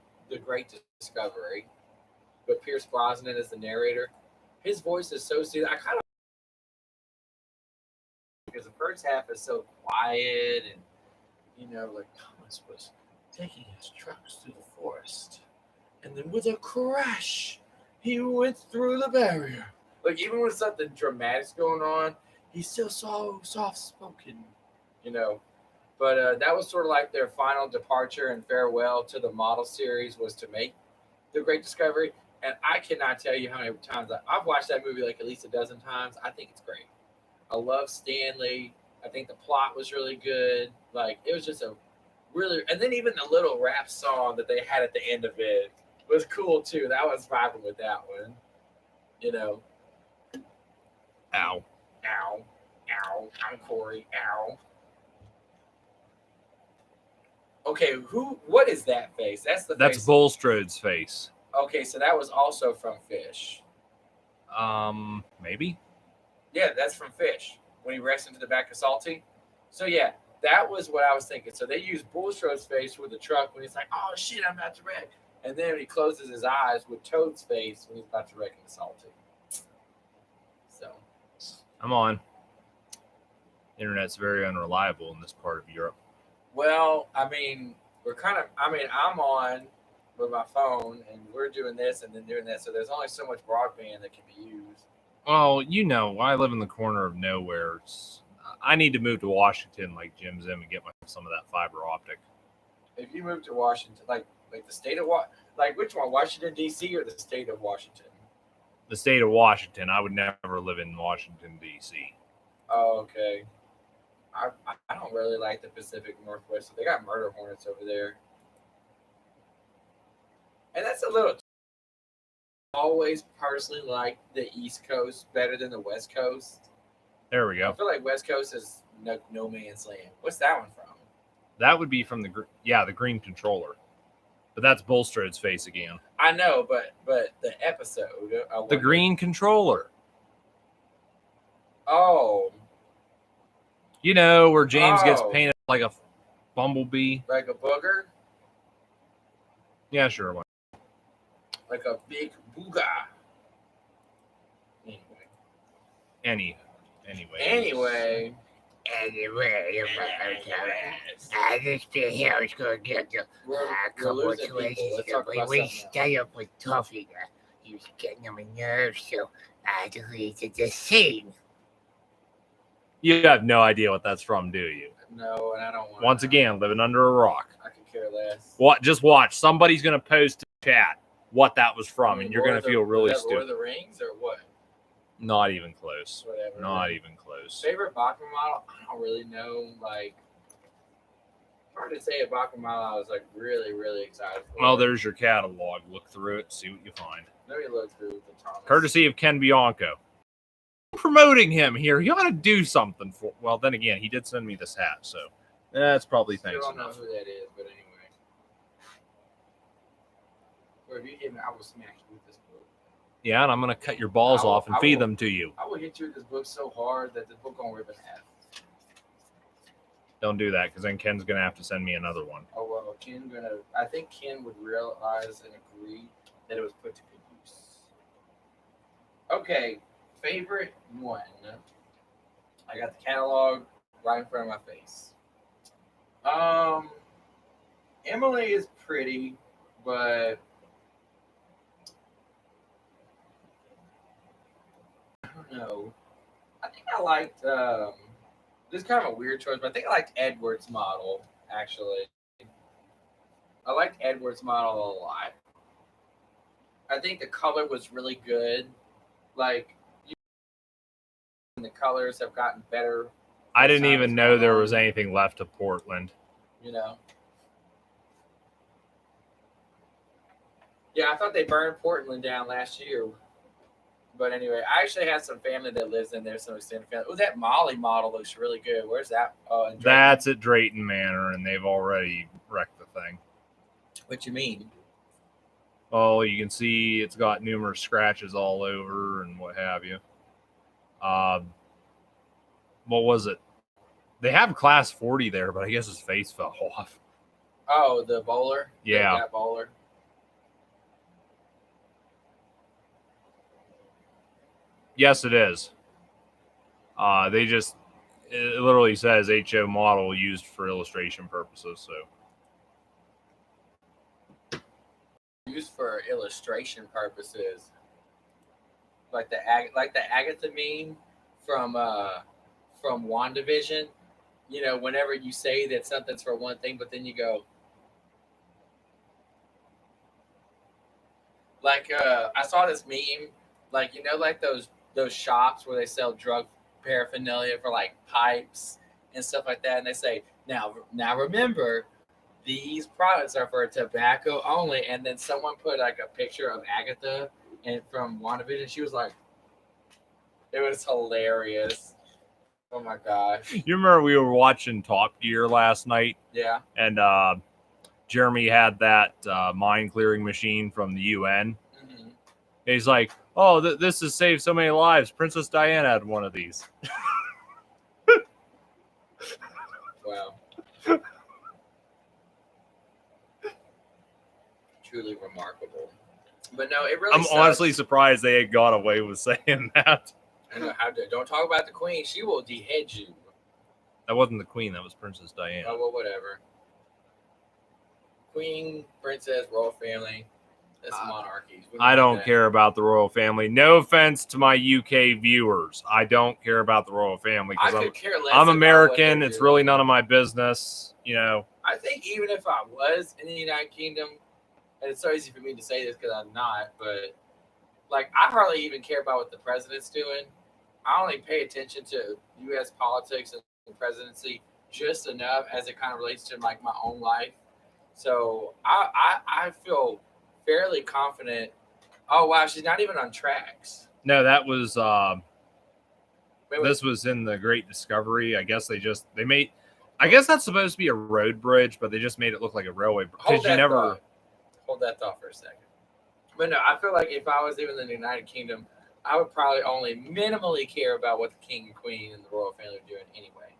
Great Discovery, but Pierce Brosnan is the narrator. His voice is so soothing. I kind of because the first half is so quiet and like Thomas was taking his trucks through the forest, and then with a crash, he went through the barrier. Like even with something dramatic's going on, he's still so soft spoken, you know. But that was sort of like their final departure and farewell to the model series was to make the Great Discovery. And I cannot tell you how many times I've watched that movie like at least a dozen times. I think it's great. I love Stanley. I think the plot was really good. Like it was just a really, and then even the little rap song that they had at the end of it was cool too. That was vibing with that one. You know, Ow. ow, ow, I'm Corey, ow. Okay, who? What is that face? That's the That's face. Bulstrode's face. Okay, so that was also from Fish. Maybe. Yeah, that's from Fish when he wrecks into the back of Salty. So yeah, that was what I was thinking. So they used Bullstrode's face with the truck when he's like, "Oh shit, I'm about to wreck," and then he closes his eyes with Toad's face when he's about to wreck into Salty. So I'm on. Internet's very unreliable in this part of Europe. well, I mean, I'm on with my phone and we're doing this and then doing that. So there's only so much broadband that can be used. Well, I live in the corner of nowhere. I need to move to Washington, like Jim Zim, and get some of that fiber optic. If you move to Washington, like the state of like which one, Washington D.C. or the state of Washington? The state of Washington. I would never live in Washington D.C. Oh, okay. I don't really like the Pacific Northwest. They got murder hornets over there, and that's a little. Always personally like the East Coast better than the West Coast. There we I go. feel like West Coast is no man's land. What's that one from? That would be from the green controller. But that's Bulstrode's face again. I know, but the episode. The green controller. Oh. You know, where James gets painted like a bumblebee. Like a booger? Yeah, sure. Like a big booga. Anyway. Anyway, I just feel here I was going to get the couple of choices. We stay up with Toffee. He was getting on my nerves, so I deleted the scene. You have no idea what that's from, do you? no, and I don't want. Once again, living under a rock. I could care less. What? Just watch. Somebody's gonna post to chat what that was from, and you're gonna feel really Lord stupid. of the Rings or what? Not even close. Whatever. Not even close. Favorite Bachman model? I don't really know. Like, hard to say a Bachman model I was like really, really excited for. Well, there's your catalog. Look through it, see what you find. Let me look through the Thomas. Courtesy of Ken Bianco. Promoting him here. You ought to do something for. Well, then again, he did send me this hat, so that's probably Still thanks don't know enough. who that is, but anyway. Or if you hit me, I will smack you with this book. Yeah, and I'm gonna cut your balls off and feed them to you. I will hit you with this book so hard that the book gonna rip in half. Don't do that, because then Ken's gonna have to send me another one. Oh well, I think Ken would realize and agree that it was put to good use. Okay, favorite one. I got the catalog right in front of my face. Emily is pretty, but I don't know. I think I liked this is kind of a weird choice, but I think I liked Edward's model, actually. I liked Edward's model a lot. I think the color was really good. Like, the colors have gotten better. I didn't even know there was anything left of Portland. You know? Yeah, I thought they burned Portland down last year. But anyway, I actually had some family that lives in there, some extended family. Oh, that Molly model looks really good. Where's that? Oh, in Drayton. That's at Drayton Manor, and they've already wrecked the thing. What you mean? Oh, you can see it's got numerous scratches all over and what have you. What was it? They have class 40 there, but I guess his face fell off. Oh, the bowler? Yeah. That bowler. Yes, it is. It literally says HO model used for illustration purposes. So Used for illustration purposes. Like the Agatha meme from WandaVision. You know, whenever you say that something's for one thing, but then you go, like, I saw this meme, like, you know, like those shops where they sell drug paraphernalia for like pipes and stuff like that, and they say, now remember, these products are for tobacco only, and then someone put like a picture of Agatha and from WandaVision. She was like, it was hilarious. Oh my gosh. you remember we were watching Top Gear last night, Yeah. and Jeremy had that mine clearing machine from the UN. Mm-hmm. He's like, "Oh, this has saved so many lives. Princess Diana had one of these." Wow. Truly remarkable. But no, it really I'm sucks. honestly surprised they had got away with saying that. I know how to. Don't talk about the queen. She will dehead you. That wasn't the queen. That was Princess Diana. Oh, well, whatever. Queen, princess, royal family. That's monarchies. I don't care about the royal family. No offense to my UK viewers. I don't care about the royal family I because could care less. I'm about American. what It's they're really doing. none of my business. You know. I think even if I was in the United Kingdom, and it's so easy for me to say this because I'm not, but like I hardly even care about what the president's doing. I only pay attention to U.S. politics and the presidency just enough as it kind of relates to like my own life. So I feel fairly confident. Oh wow, she's not even on tracks. No, that was Wait, this was in the Great Discovery. I guess they made. I guess that's supposed to be a road bridge, but they just made it look like a railway bridge. Hold Because you never. Hold that thought for a second. But no, I feel like if I was even in the United Kingdom, I would probably only minimally care about what the king and queen and the royal family are doing anyway.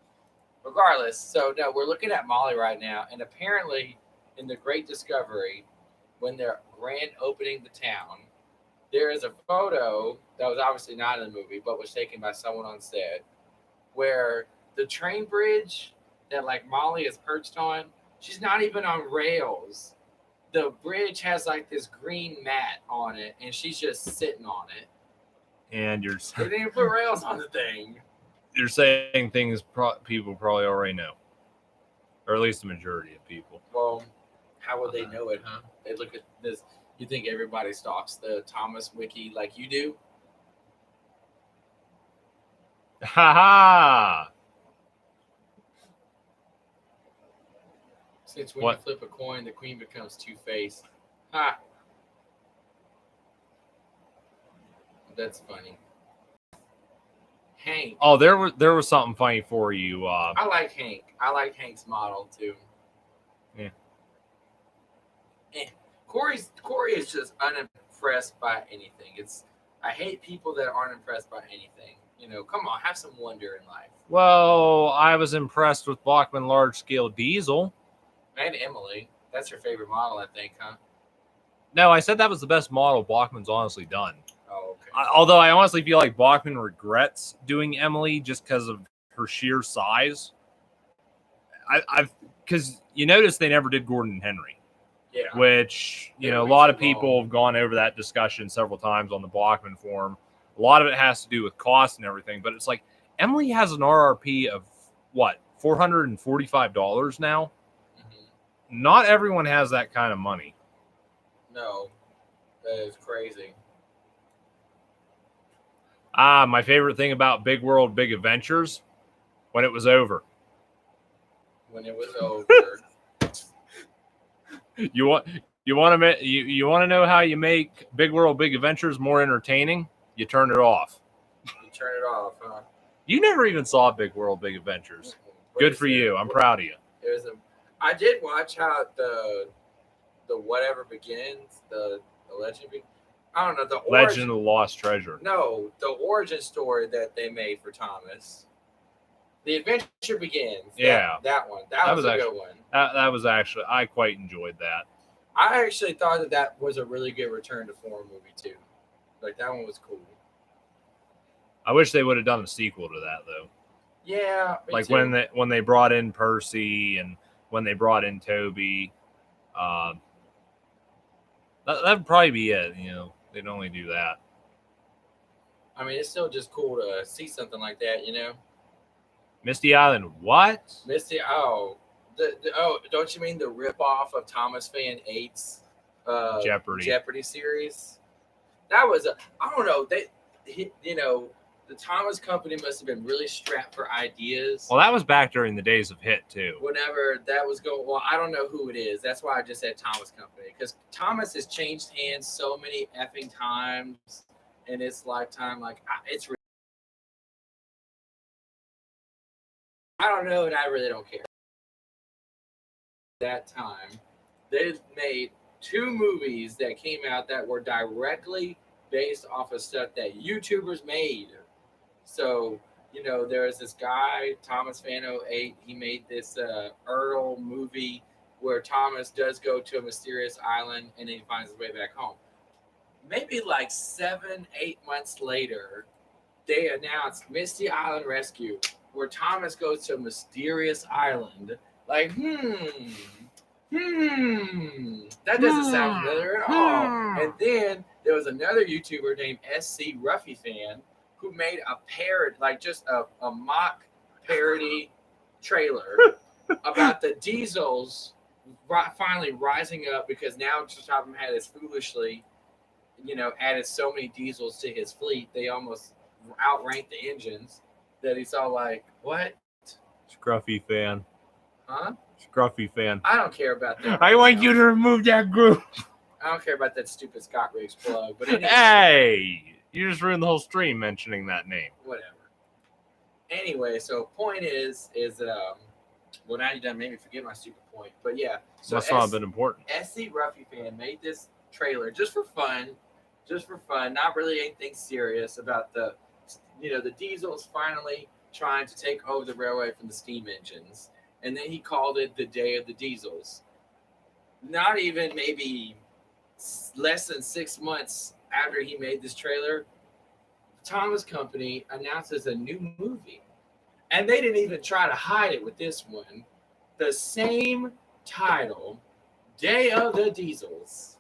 Regardless, so no, we're looking at Molly right now, and apparently in the Great Discovery, when they're grand opening the town, there is a photo that was obviously not in the movie, but was taken by someone on set, where the train bridge that like Molly is perched on, she's not even on rails. The bridge has like this green mat on it, and she's just sitting on it. And They didn't even put rails on the thing. you're saying things people probably already know, or at least the majority of people. Well, how would they know it, huh? They look at this. You think everybody stalks the Thomas Wiki like you do? Ha ha! Since when What? you flip a coin, the queen becomes two-faced. Ha! That's funny. Hank. Oh, there was something funny for you. I like Hank. I like Hank's model too. Yeah. Corey is just unimpressed by anything. I hate people that aren't impressed by anything. You know, come on, have some wonder in life. Well, I was impressed with Bachmann Large Scale Diesel. And Emily, that's your favorite model, I think, huh? No, I said that was the best model Bachmann's honestly done. Oh, okay. Although I honestly feel like Bachmann regrets doing Emily just because of her sheer size. Because you notice they never did Gordon and Henry. Yeah. Which, They a were lot too of people long. have gone over that discussion several times on the Bachmann forum. A lot of it has to do with cost and everything, but it's like Emily has an RRP of what, $445 now? Mm-hmm. Not everyone has that kind of money. No, that is crazy. My favorite thing about Big World, Big Adventures, when it was over. When it was over. You want to know how you make Big World, Big Adventures more entertaining? You turn it off. You turn it off, huh? You never even saw Big World, Big Adventures. Good for you. I'm proud of you. I did watch how the whatever begins, the legend begins. I don't know, the Legend of the Lost Treasure. No, the origin story that they made for Thomas. The Adventure Begins. That one. That was a good one. That was actually, I quite enjoyed that. I actually thought that was a really good return to form movie too. Like that one was cool. I wish they would have done a sequel to that though. Yeah. Like when they brought in Percy and when they brought in Toby. That'd probably be it. You know, they'd only do that. I mean, it's still just cool to see something like that, you know. Misty Island, what? Misty, don't you mean the ripoff of Thomas Fan 8's Jeopardy series? That was I don't know. The Thomas Company must have been really strapped for ideas. Well, that was back during the days of Hit too. Whenever that was going, well, I don't know who it is. That's why I just said Thomas Company, because Thomas has changed hands so many effing times in its lifetime. Like I don't know, and I really don't care. That time, they made 2 movies that came out that were directly based off of stuff that YouTubers made. So, you know, there's this guy, Thomas Fan 08. He made this Earl movie where Thomas does go to a mysterious island and then he finds his way back home. Maybe like 7-8 months later, they announced Misty Island Rescue, where Thomas goes to a mysterious island. Like, that doesn't sound familiar at all. And then there was another YouTuber named SC Ruffy Fan who made a parody, like just a mock parody trailer about the Diesels finally rising up, because now Topham had this foolishly, you know, added so many Diesels to his fleet, they almost outranked the engines, that he's all like, what? Scruffy Fan. Huh? Scruffy Fan. I don't care about that. I want you to remove that group. I don't care about that stupid Scott Riggs plug. But anyway, hey, you just ruined the whole stream mentioning that name. Whatever. Anyway, so point is well, now you done made me forget my stupid point. But yeah, so must not have been important. SC Ruffy Fan made this trailer just for fun, not really anything serious about the Diesels finally trying to take over the railway from the steam engines. And then he called it the Day of the Diesels. Not even maybe less than 6 months after he made this trailer, Thomas Company announces a new movie. And they didn't even try to hide it with this one. The same title, Day of the Diesels.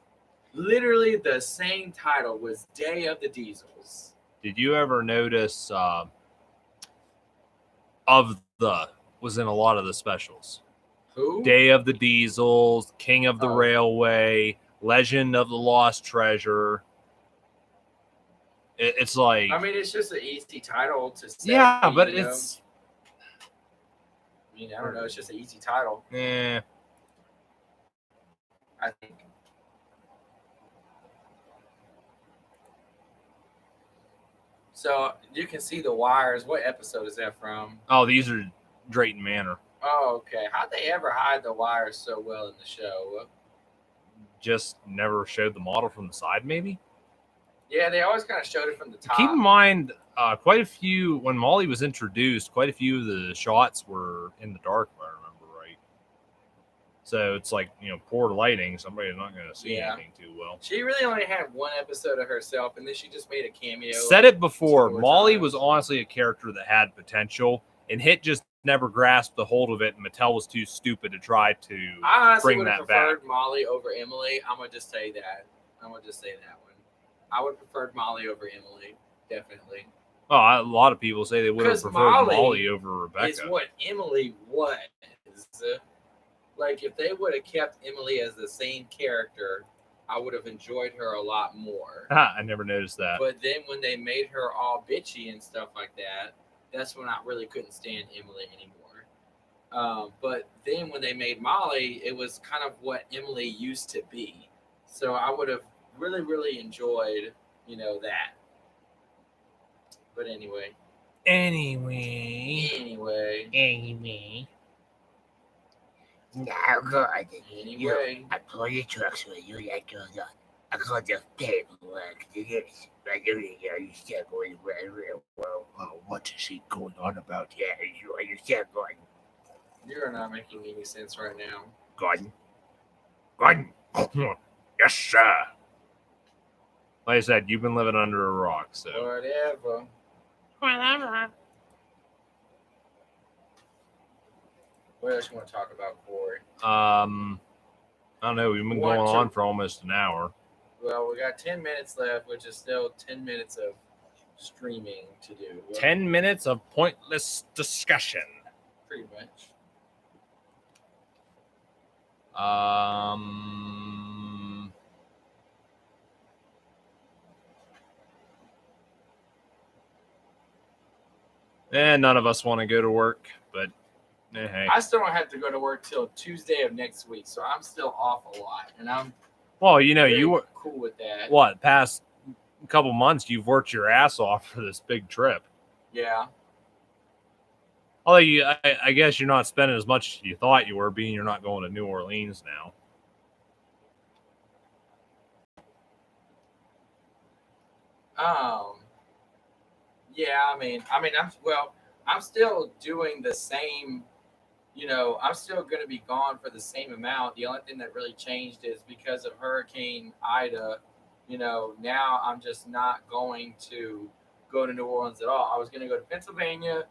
Literally the same title was Day of the Diesels. Did you ever notice was in a lot of the specials? Who? Day of the Diesels, King of the Railway, Legend of the Lost Treasure. It's like, I mean, it's just an easy title to say. Yeah, but it's. I mean, I don't know. It's just an easy title. Yeah. I think. So you can see the wires. What episode is that from? Oh, these are Drayton Manor. Oh, okay. How'd they ever hide the wires so well in the show? Just never showed the model from the side, maybe? Yeah, they always kind of showed it from the top. Keep in mind, quite a few, when Molly was introduced, quite a few of the shots were in the dark, if I remember right. So it's like, poor lighting. Somebody's not going to see anything too well. She really only had one episode of herself, and then she just made a cameo. Said it before. Molly was honestly a character that had potential, and Hit just never grasped the hold of it, and Mattel was too stupid to try to bring that back. I preferred Molly over Emily. I'm going to just say that. one. I would have preferred Molly over Emily, definitely. Oh, a lot of people say they would have preferred Molly over Rebecca. It's what Emily was. Like, if they would have kept Emily as the same character, I would have enjoyed her a lot more. I never noticed that. But then when they made her all bitchy and stuff like that, that's when I really couldn't stand Emily anymore. But then when they made Molly, it was kind of what Emily used to be. So I would have really, really enjoyed, that. But anyway. Anyway. Now go on. Anyway. I pull your trucks with you. That goes on. I got the paperwork to this. I know you step going real well. What is he going on about? Yeah, you step going. You're not making any sense right now. Gordon. Yes, sir. Like I said, you've been living under a rock, so. Whatever. What else you want to talk about, Corey? I don't know. We've been going on for almost an hour. Well, we got 10 minutes left, which is still 10 minutes of streaming to do. 10 minutes of pointless discussion. Pretty much. None of us want to go to work, but hey. I still don't have to go to work till Tuesday of next week, so I'm still off a lot, and I'm you were cool with that. What, past couple months you've worked your ass off for this big trip. Yeah. Although I guess you're not spending as much as you thought you were, being you're not going to New Orleans now. Yeah, I'm still doing the same, I'm still going to be gone for the same amount. The only thing that really changed is because of Hurricane Ida, now I'm just not going to go to New Orleans at all. I was going to go to Pennsylvania,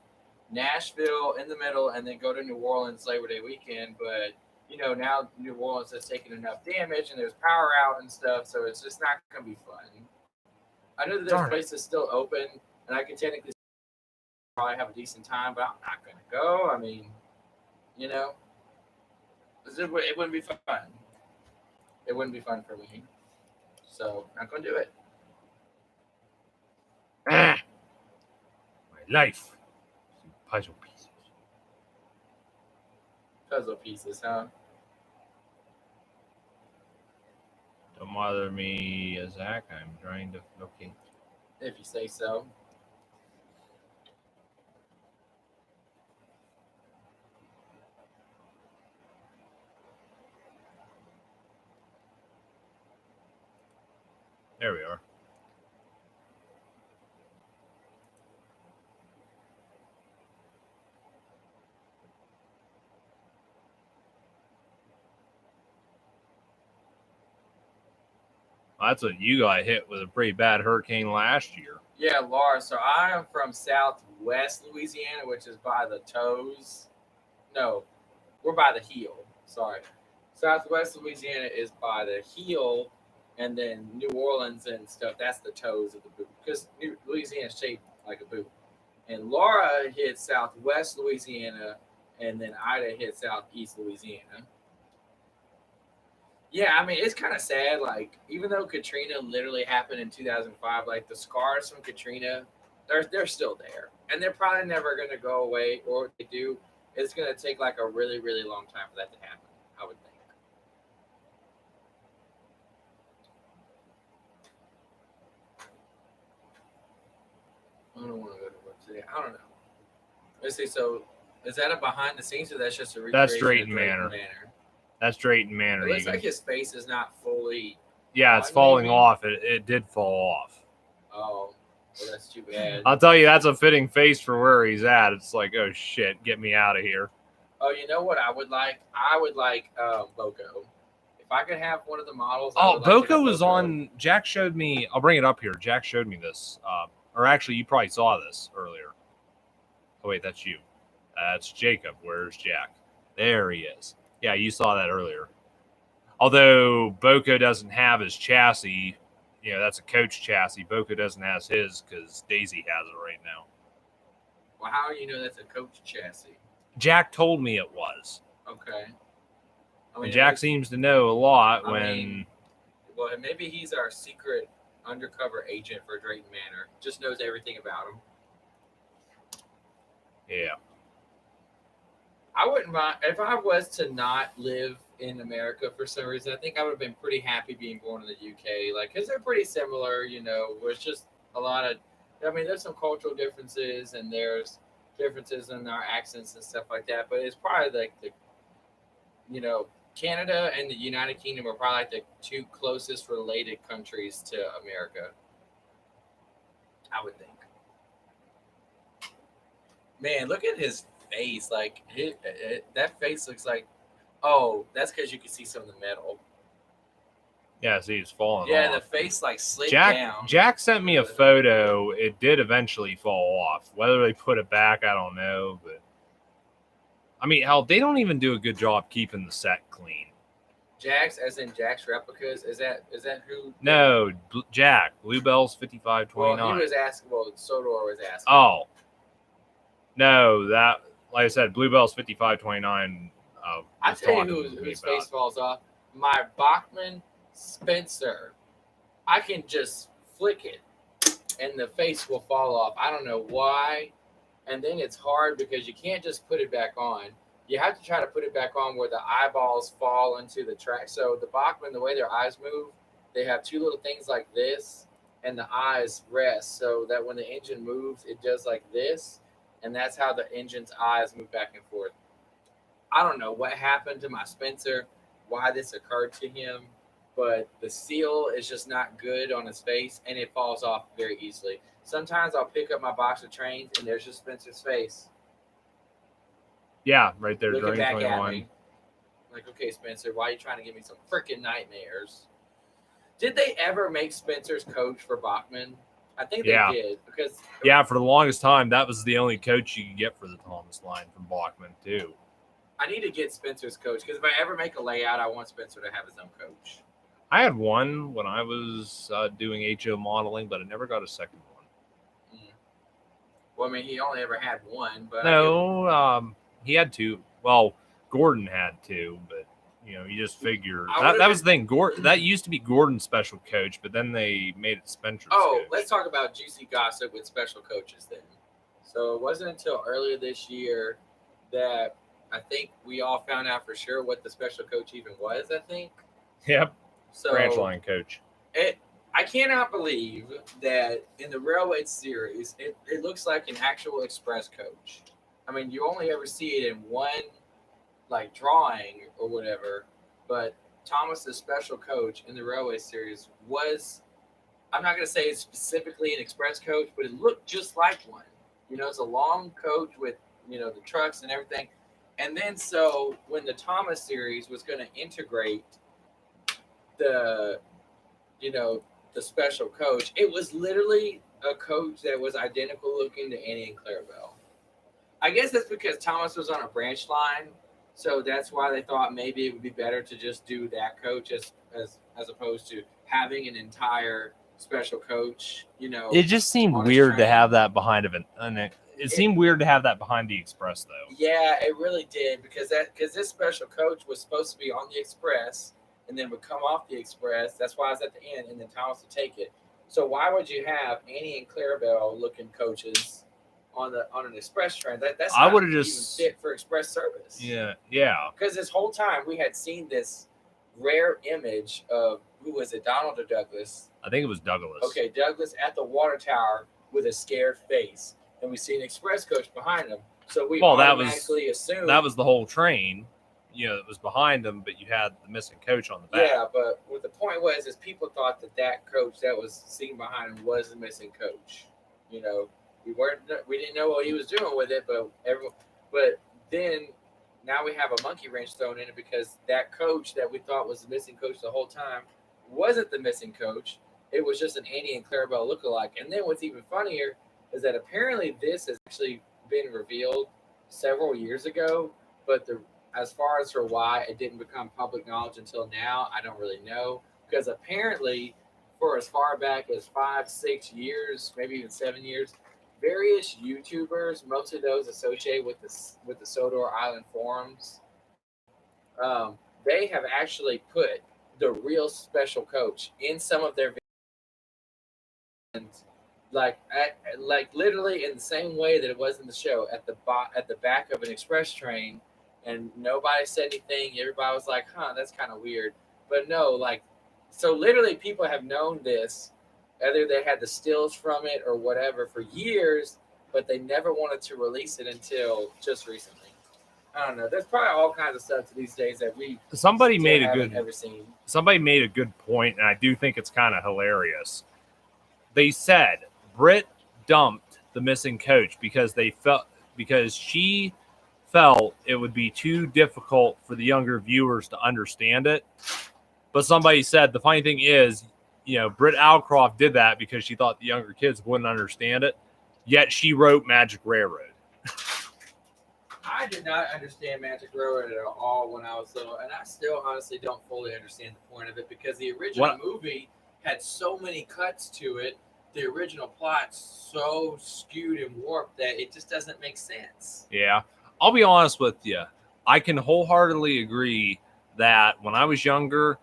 Nashville in the middle, and then go to New Orleans Labor Day weekend. But, now New Orleans has taken enough damage and there's power out and stuff, so it's just not going to be fun. I know that there's places still open, and I can technically probably have a decent time, but I'm not going to go. I mean, it wouldn't be fun. It wouldn't be fun for me. So, not going to do it. My life. Puzzle pieces. Puzzle pieces, huh? Don't bother me, Zach. I'm trying to locate. If you say so. There we are. That's what you got hit with a pretty bad hurricane last year. Yeah, Laura. So I am from Southwest Louisiana, which is by the toes. No, we're by the heel. Sorry. Southwest Louisiana is by the heel, and then New Orleans and stuff, that's the toes of the boot. Because Louisiana is shaped like a boot. And Laura hit Southwest Louisiana, and then Ida hit Southeast Louisiana. Yeah, I mean, it's kind of sad. Like, even though Katrina literally happened in 2005, like the scars from Katrina, they're still there, and they're probably never going to go away. Or if they do, it's going to take like a really, really long time for that to happen, I would think. I don't want to go to work today. I don't know. Let's see. So, is that a behind the scenes, or that's just a recreation? That's Drayton Manor. That's Drayton Manor. It looks like his face is not fully. Yeah, it's falling off. It did fall off. Oh, well, that's too bad. I'll tell you, that's a fitting face for where he's at. It's like, oh shit, get me out of here. Oh, you know what I would like? I would like Boko. If I could have one of the models. Boko was on. Jack showed me. I'll bring it up here. Jack showed me this. Or actually, you probably saw this earlier. Oh wait, that's you. That's Jacob. Where's Jack? There he is. Yeah, you saw that earlier. Although Boko doesn't have his chassis, that's a coach chassis. Boko doesn't have his because Daisy has it right now. Well, how do you know that's a coach chassis? Jack told me it was. Okay. Jack seems to know a lot well, maybe he's our secret undercover agent for Drayton Manor. Just knows everything about him. Yeah. I wouldn't mind if I was to not live in America for some reason. I think I would have been pretty happy being born in the UK, because they're pretty similar. There's just a lot of I mean, there's some cultural differences and there's differences in our accents and stuff like that. But it's probably like Canada and the United Kingdom are probably like the two closest related countries to America. I would think. Man, look at his face. Like that face looks like. Oh, that's because you can see some of the metal. Yeah, see, he's falling Yeah, off. the face like slid down. Jack sent me a photo. It did eventually fall off. Whether they put it back, I don't know. But I mean, hell, they don't even do a good job keeping the set clean. Jack's, as in Jack's replicas. Is that who? No, Jack Bluebell's 5529. Well, he was asking. Well, Sodor was asking. Oh, no, that like I said, Bluebell's 5529. I tell you whose face falls off. My Bachman Spencer. I can just flick it, and the face will fall off. I don't know why. And then it's hard because you can't just put it back on. You have to try to put it back on where the eyeballs fall into the track. So the Bachman, the way their eyes move, they have two little things like this, and the eyes rest so that when the engine moves, it does like this, and that's how the engine's eyes move back and forth. I don't know what happened to my Spencer, why this occurred to him, but the seal is just not good on his face, and it falls off very easily. Sometimes I'll pick up my box of trains, and there's just Spencer's face. Yeah, right there. Looking back 21. at me. Like, okay, Spencer, why are you trying to give me some freaking nightmares? Did they ever make Spencer's coach for Bachman? I think they did. Because for the longest time, that was the only coach you could get for the Thomas line from Bachman, too. I need to get Spencer's coach, because if I ever make a layout, I want Spencer to have his own coach. I had one when I was doing HO modeling, but I never got a second one. Well, I mean, he only ever had one. But No, he had two. Well, Gordon had two, but you just figure that was the thing. That used to be Gordon's special coach, but then they made it Spencer's coach. Let's talk about juicy gossip with special coaches then. So it wasn't until earlier this year that I think we all found out for sure what the special coach even was. I think. Yep. So branch line coach. I cannot believe that in the Railway Series, it looks like an actual express coach. I mean, you only ever see it in one, like, drawing or whatever, but Thomas's special coach in the Railway Series was, I'm not going to say it's specifically an express coach, but it looked just like one. It's a long coach with, the trucks and everything. And then so when the Thomas Series was going to integrate the special coach, it was literally a coach that was identical looking to Annie and Clarabelle. I guess that's because Thomas was on a branch line, so that's why they thought maybe it would be better to just do that coach as opposed to having an entire special coach. It just seemed weird to have that behind of it seemed weird to have that behind the Express, though. Yeah, it really did, because this special coach was supposed to be on the Express and then would come off the Express. That's why it's at the end, and then Thomas would take it. So why would you have Annie and Clarabelle looking coaches on an express train? That's not even fit for express service. Yeah. Because this whole time we had seen this rare image of, who was it, Donald or Douglas? I think it was Douglas. Okay, Douglas at the water tower with a scared face, and we see an express coach behind him. So we automatically assumed that was the whole train. It was behind them, but you had the missing coach on the back. Yeah, but what the point was is people thought that coach that was seen behind him was the missing coach. We didn't know what he was doing with it, but then now we have a monkey wrench thrown in it, because that coach that we thought was the missing coach the whole time wasn't the missing coach. It was just an Annie and Clarabelle lookalike. And then what's even funnier is that apparently this has actually been revealed several years ago, but as far as for why it didn't become public knowledge until now, I don't really know. Because apparently, for as far back as 5-6 years, maybe even 7 years, various YouTubers, most of those associated with the Sodor Island forums, they have actually put the real special coach in some of their videos, like literally in the same way that it was in the show, at the back of an express train. And nobody said anything. Everybody was like, that's kind of weird. But no, so literally people have known this Either they had the stills from it or whatever for years, but they never wanted to release it until just recently. I don't know. There's probably all kinds of stuff to these days that we Somebody still made a haven't good ever seen. somebody made a good point, and I do think it's kind of hilarious. They said Britt dumped the missing coach because she felt it would be too difficult for the younger viewers to understand it. But somebody said the funny thing is, Britt Alcroft did that because she thought the younger kids wouldn't understand it. Yet she wrote Magic Railroad. I did not understand Magic Railroad at all when I was little, and I still honestly don't fully understand the point of it because the original movie had so many cuts to it. The original plot's so skewed and warped that it just doesn't make sense. Yeah. I'll be honest with you. I can wholeheartedly agree that when I was younger,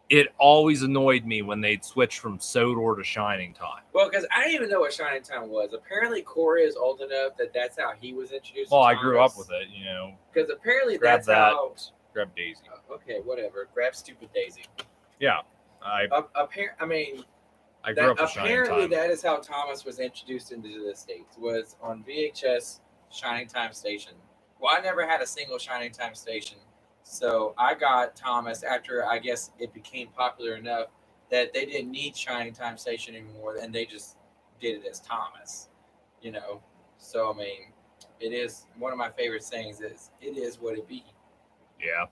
it always annoyed me when they'd switch from Sodor to Shining Time. Well, because I didn't even know what Shining Time was. Apparently, Corey is old enough that that's how he was introduced. Well, to I grew up with it, Because apparently grab how. Grab Daisy. Okay, whatever. Grab stupid Daisy. Yeah. I grew up with Shining Apparently, Time. that is how Thomas was introduced into the States, was on VHS Shining Time Station. Well, I never had a single Shining Time station. So I got Thomas after, I guess, it became popular enough that they didn't need Shining Time Station anymore, and they just did it as Thomas, So, I mean, it is one of my favorite sayings is, it is what it be. Yeah.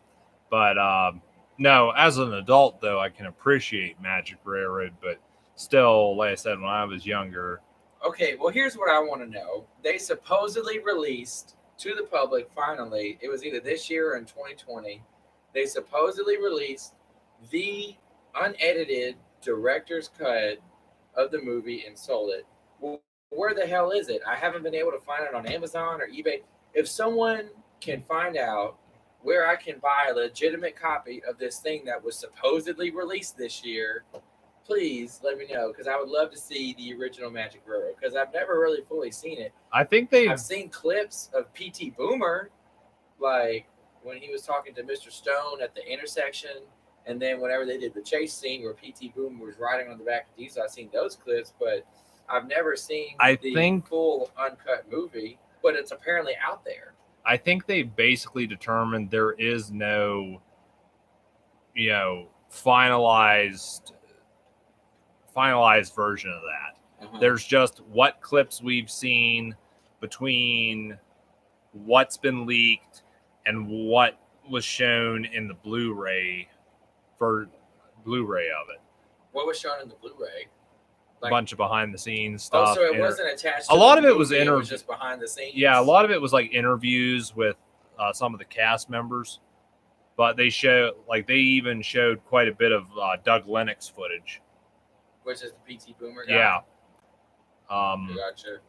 But, no, as an adult, though, I can appreciate Magic Railroad, but still, like I said, when I was younger. Okay, well, here's what I want to know. They supposedly released to the public, finally, it was either this year or in 2020, they supposedly released the unedited director's cut of the movie and sold it. Well, where the hell is it? I haven't been able to find it on Amazon or eBay. If someone can find out where I can buy a legitimate copy of this thing that was supposedly released this year, please let me know, because I would love to see the original Magic Railroad, because I've never really fully seen it. I've seen clips of P.T. Boomer, like when he was talking to Mr. Stone at the intersection, and then whenever they did the chase scene where P.T. Boomer was riding on the back of Diesel, I've seen those clips, but I've never seen the full uncut movie, but it's apparently out there. I think they basically determined there is no, finalized version of that. Uh-huh. There's just what clips we've seen between what's been leaked and what was shown in the Blu-ray of it. What was shown in the Blu-ray? A bunch of behind the scenes stuff. Oh, so it wasn't attached to a lot the of it was movie, it was just behind the scenes? Yeah, a lot of it was like interviews with some of the cast members. But they even showed quite a bit of Doug Lennox footage. Which is the P.T. Boomer guy? Yeah. Gotcha.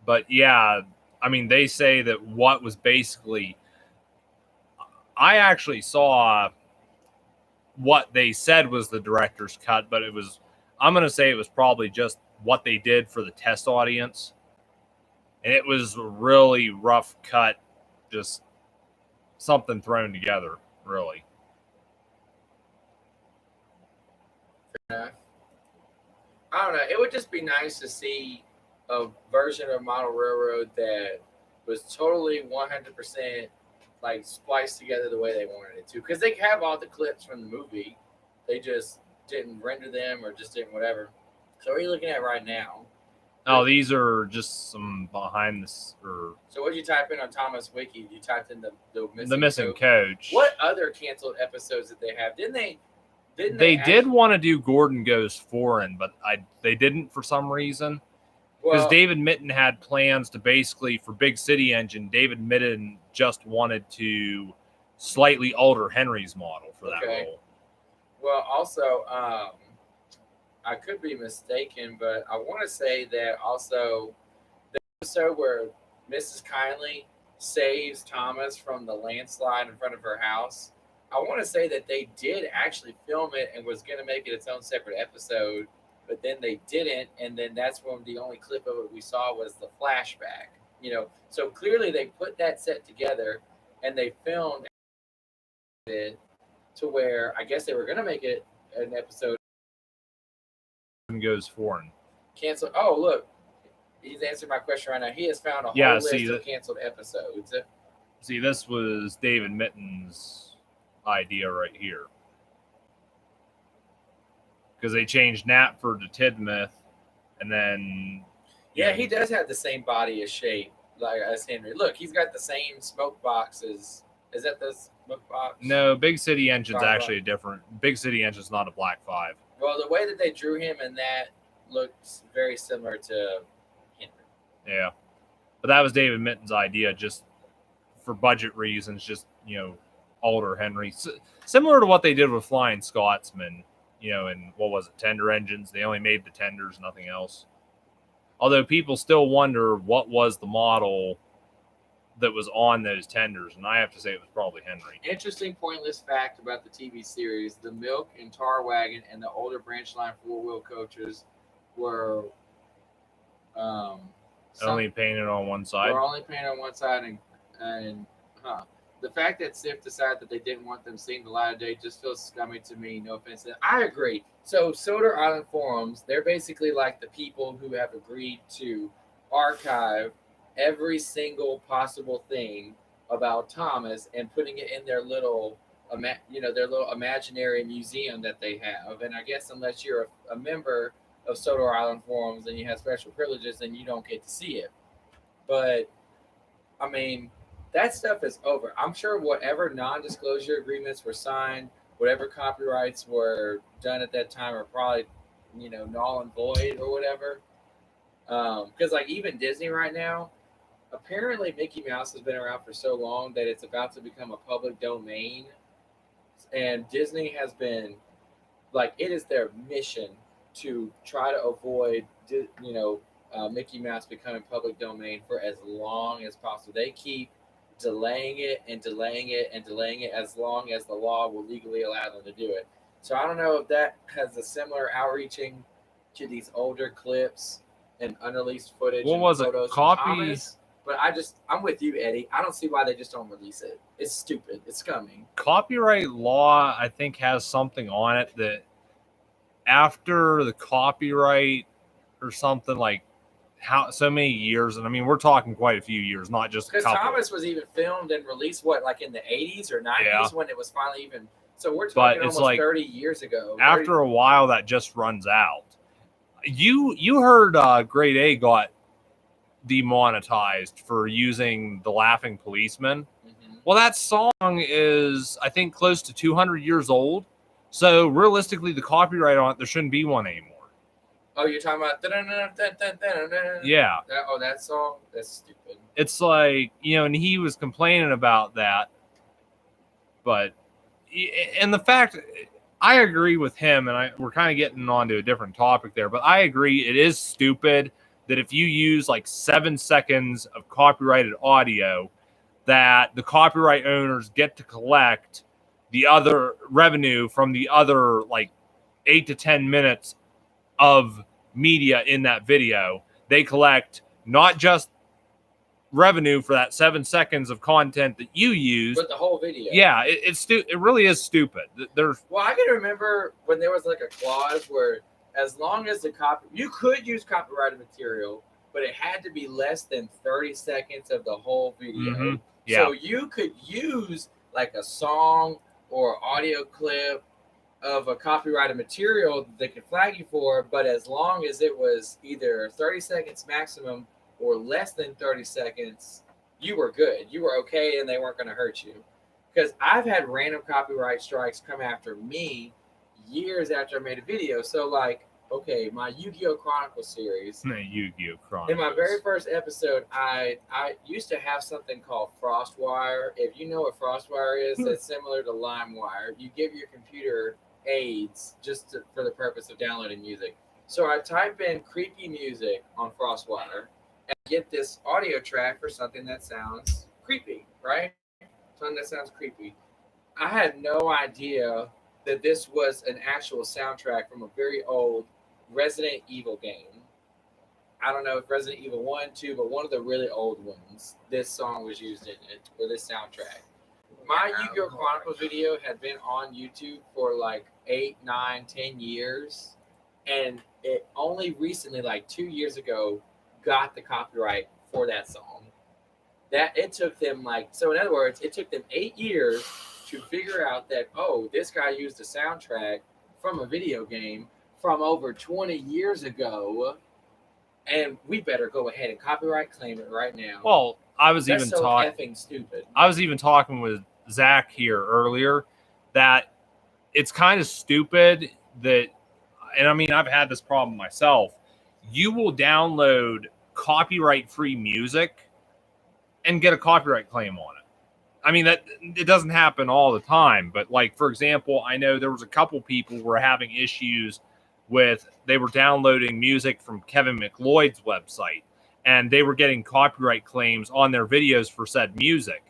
But yeah, I mean, they say that what was basically... I actually saw what they said was the director's cut, but I'm going to say it was probably just what they did for the test audience. And it was a really rough cut, just something thrown together, really. I don't know. It would just be nice to see a version of Model Railroad that was totally 100% like spliced together the way they wanted it to. Because they have all the clips from the movie. They just didn't render them or just didn't whatever. So what are you looking at right now? Oh, these are just some behind this. So what did you type in on Thomas Wiki? You typed in the missing coach. What other canceled episodes did they have? Didn't they? They did want to do Gordon Goes Foreign, but they didn't for some reason. Because David Mitten had plans to basically, for Big City Engine, David Mitten just wanted to slightly alter Henry's model for that role. Well, also, I could be mistaken, but I want to say that also the episode where Mrs. Kindly saves Thomas from the landslide in front of her house, I want to say that they did actually film it and was going to make it its own separate episode, but then they didn't, and then that's when the only clip of it we saw was the flashback. So clearly they put that set together and they filmed it to where I guess they were going to make it an episode goes foreign. Cancel. Oh, look. He's answered my question right now. He has found a whole list of canceled episodes. See, this was David Mitten's idea right here. Because they changed Knapford to Tidmouth, and then... Yeah, he does have the same body as shape as Henry. Look, he's got the same smoke boxes. Is that the smoke box? No, Big City Engine's actually a different... Big City Engine's not a Black 5. Well, the way that they drew him in that looks very similar to Henry. Yeah. But that was David Mitten's idea, just for budget reasons, just, older Henry. Similar to what they did with Flying Scotsman, and what was it, tender engines. They only made the tenders, nothing else. Although people still wonder what was the model that was on those tenders, and I have to say it was probably Henry. Interesting pointless fact about the TV series: the milk and tar wagon and the older branch line four-wheel coaches were only painted on one side. Were only painted on one side, and the fact that SIF decided that they didn't want them seeing the light of day just feels scummy to me. No offense. I agree. So Soder Island Forums, they're basically like the people who have agreed to archive every single possible thing about Thomas and putting it in their little, their little imaginary museum that they have. And I guess unless you're a member of Soder Island Forums and you have special privileges, then you don't get to see it. But I mean, that stuff is over. I'm sure whatever non-disclosure agreements were signed, whatever copyrights were done at that time are probably, null and void or whatever. Because even Disney right now, apparently Mickey Mouse has been around for so long that it's about to become a public domain. And Disney has been, it is their mission to try to avoid, Mickey Mouse becoming public domain for as long as possible. They keep delaying it and delaying it and delaying it as long as the law will legally allow them to do it. So I don't know if that has a similar outreaching to these older clips and unreleased footage. What was it? Copy? But I'm with you, Eddie. I don't see why they just don't release it. It's stupid. It's scummy. Copyright law, I think, has something on it that after the copyright or something how so many years, and I mean we're talking quite a few years, not just because Thomas was even filmed and released in the 80s or 90s when it was finally even. So we're talking almost 30 years ago. After a while, that just runs out. You heard Grade A got demonetized for using the Laughing Policeman. Mm-hmm. Well, that song is I think close to 200 years old. So realistically, the copyright on it, there shouldn't be one anymore. Oh, you're talking about yeah. That song? That's stupid. It's and he was complaining about that. But, and the fact, I agree with him, and we're kind of getting on to a different topic there, but I agree it is stupid that if you use 7 seconds of copyrighted audio, that the copyright owners get to collect the other revenue from the other 8 to 10 minutes of media in that video. They collect not just revenue for that 7 seconds of content that you use, but the whole video. Yeah, it really is stupid. Well, I can remember when there was a clause where as long as you could use copyrighted material, but it had to be less than 30 seconds of the whole video. Mm-hmm. Yeah. So you could use a song or audio clip of a copyrighted material that they could flag you for, but as long as it was either 30 seconds maximum or less than 30 seconds, you were good. You were okay, and they weren't going to hurt you. Because I've had random copyright strikes come after me years after I made a video. So, okay, my Yu-Gi-Oh! Chronicles series. Yu-Gi-Oh! Chronicles. In my very first episode, I used to have something called FrostWire. If you know what FrostWire is, it's similar to LimeWire. You give your computer aids for the purpose of downloading music. So I type in creepy music on FrostWire and get this audio track for something that sounds creepy, right? Something that sounds creepy. I had no idea that this was an actual soundtrack from a very old Resident Evil game. I don't know if Resident Evil 1, 2, but one of the really old ones. This song was used in it, or this soundtrack. My Yu-Gi-Oh! Chronicles video had been on YouTube for 8, 9, 10 years, and it only recently, like 2 years ago, got the copyright for that song. That it took them so in other words, it took them 8 years to figure out that, oh, this guy used a soundtrack from a video game from over 20 years ago, and we better go ahead and copyright claim it right now. Well, That's so effing stupid. I was even talking with Zach here earlier that it's kind of stupid that, and I mean, I've had this problem myself. You will download copyright-free music and get a copyright claim on it. I mean, that it doesn't happen all the time, but like, for example, I know there was a couple people were having issues with, they were downloading music from Kevin McLeod's website, and they were getting copyright claims on their videos for said music.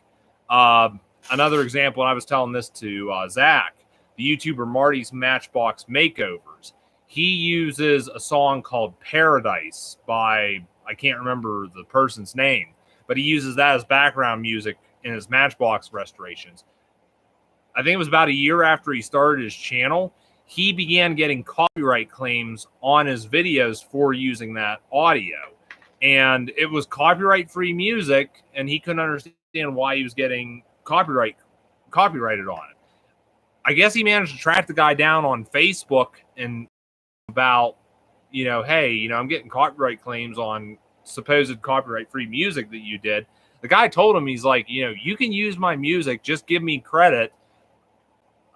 Another example, and I was telling this to Zach, the YouTuber Marty's Matchbox Makeovers. He uses a song called Paradise by, I can't remember the person's name, but he uses that as background music in his Matchbox restorations. I think it was about a year after he started his channel, he began getting copyright claims on his videos for using that audio. And it was copyright-free music, and he couldn't understand why he was getting copyrighted on it. I guess he managed to track the guy down on Facebook and about, hey, I'm getting copyright claims on supposed copyright-free music that you did. The guy told him, he's like, you can use my music, just give me credit.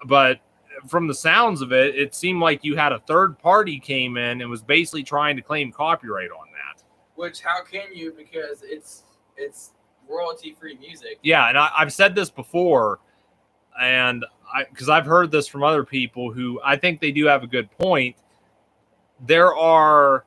But from the sounds of it, it seemed like you had a third party came in and was basically trying to claim copyright on that. Which, how can you? Because it's royalty-free music. Yeah, and I've said this before, and because I've heard this from other people who I think they do have a good point. There are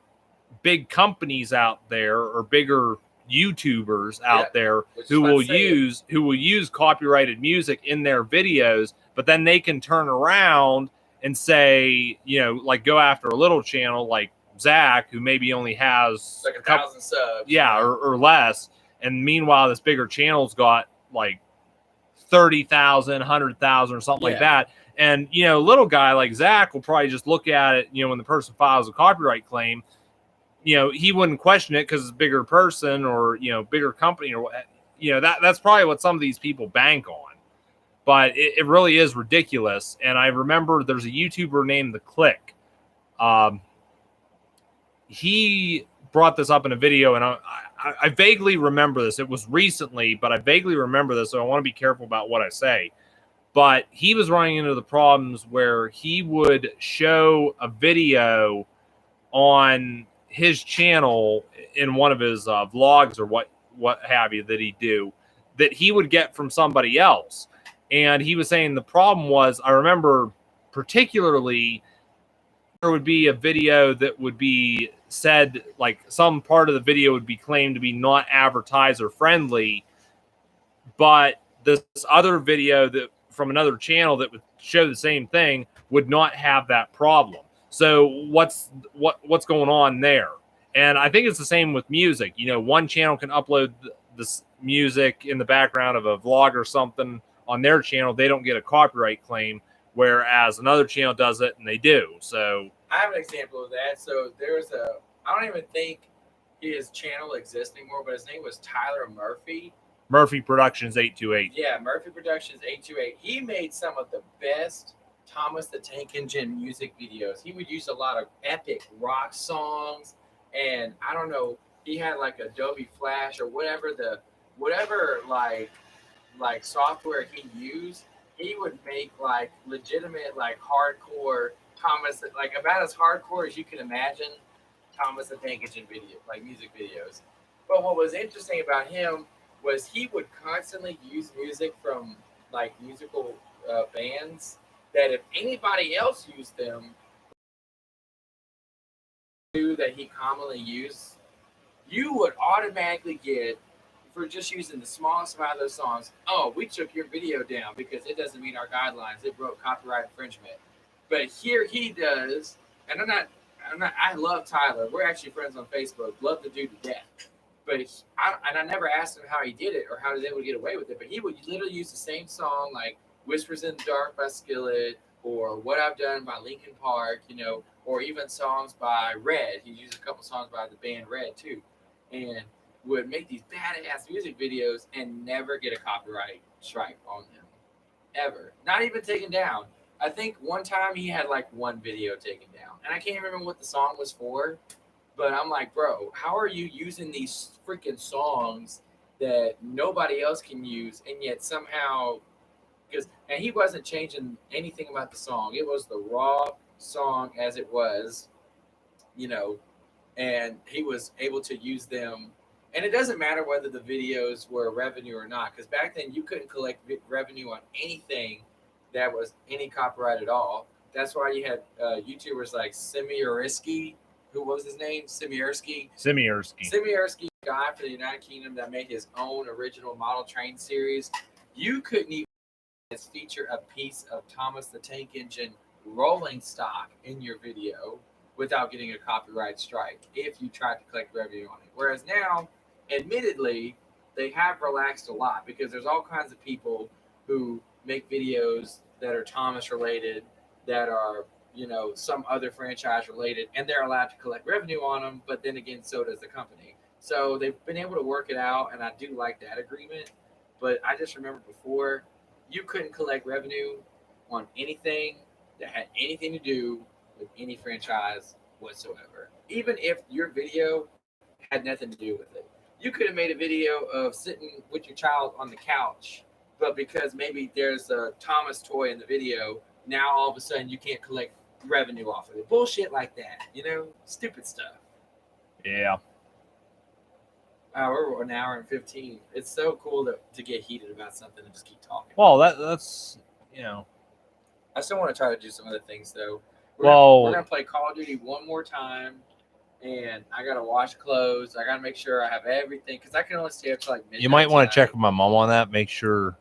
big companies out there, or bigger YouTubers out there who will use copyrighted music in their videos, but then they can turn around and say, like, go after a little channel like Zach, who maybe only has like 1,000 subs, or less, and meanwhile this bigger channel's got like 30,000, 100,000 or something like that. And little guy like Zach will probably just look at it, when the person files a copyright claim, he wouldn't question it because it's a bigger person or, bigger company or that's probably what some of these people bank on. But it really is ridiculous. And I remember there's a YouTuber named The Click. He brought this up in a video, and I vaguely remember this. It was recently, but I vaguely remember this, so I want to be careful about what I say. But he was running into the problems where he would show a video on his channel in one of his vlogs or what have you that he'd do, that he would get from somebody else. And he was saying the problem was, I remember particularly, there would be a video that would be said, like some part of the video would be claimed to be not advertiser friendly, but this other video that from another channel that would show the same thing would not have that problem. So what's going on there? And I think it's the same with music. One channel can upload this music in the background of a vlog or something on their channel. They don't get a copyright claim, whereas another channel does it and they do. So I have an example of that. So I don't even think his channel exists anymore, but his name was Tyler Murphy. Murphy Productions 828. Yeah, Murphy Productions 828. He made some of the best Thomas the Tank Engine music videos. He would use a lot of epic rock songs, and I don't know, he had like Adobe Flash or whatever like software he used. He would make like legitimate like hardcore Thomas, like about as hardcore as you can imagine Thomas the Tank Engine video, like music videos. But what was interesting about him was he would constantly use music from like musical bands that if anybody else used them, that he commonly used, you would automatically get, for just using the smallest amount of those songs, oh, we took your video down because it doesn't meet our guidelines. It broke copyright infringement. But here he does, and I love Tyler. We're actually friends on Facebook. Love the dude to death. But I never asked him how he did it or how he was able to get away with it. But he would literally use the same song, like Whispers in the Dark by Skillet, or What I've Done by Linkin Park, you know, or even songs by Red. He used a couple songs by the band Red too, and would make these badass music videos and never get a copyright strike on them, ever. Not even taken down. I think one time he had like one video taken down, and I can't remember what the song was for. But I'm like, bro, how are you using these freaking songs that nobody else can use, and yet somehow, and he wasn't changing anything about the song. It was the raw song as it was, you know, and he was able to use them. And it doesn't matter whether the videos were revenue or not, because back then you couldn't collect revenue on anything that was any copyright at all. That's why you had YouTubers like Semierski, who was his name? Semierski, guy for the United Kingdom that made his own original model train series. You couldn't even feature a piece of Thomas the Tank Engine rolling stock in your video without getting a copyright strike if you tried to collect revenue on it. Whereas now, admittedly, they have relaxed a lot because there's all kinds of people who make videos that are Thomas related, that are, you know, some other franchise related, and they're allowed to collect revenue on them, but then again, so does the company. So they've been able to work it out, and I do like that agreement. But I just remember before, you couldn't collect revenue on anything that had anything to do with any franchise whatsoever. Even if your video had nothing to do with it. You could have made a video of sitting with your child on the couch, but because maybe there's a Thomas toy in the video, now all of a sudden you can't collect revenue off of it. Bullshit like that, you know? Stupid stuff. Yeah. Wow, we're an hour and 15. It's so cool to get heated about something and just keep talking. Well, that's, you know. I still want to try to do some other things, though. We're going to play Call of Duty one more time, and I got to wash clothes. I got to make sure I have everything, because I can only stay up till like midnight. You might want to check with my mom on that. Make sure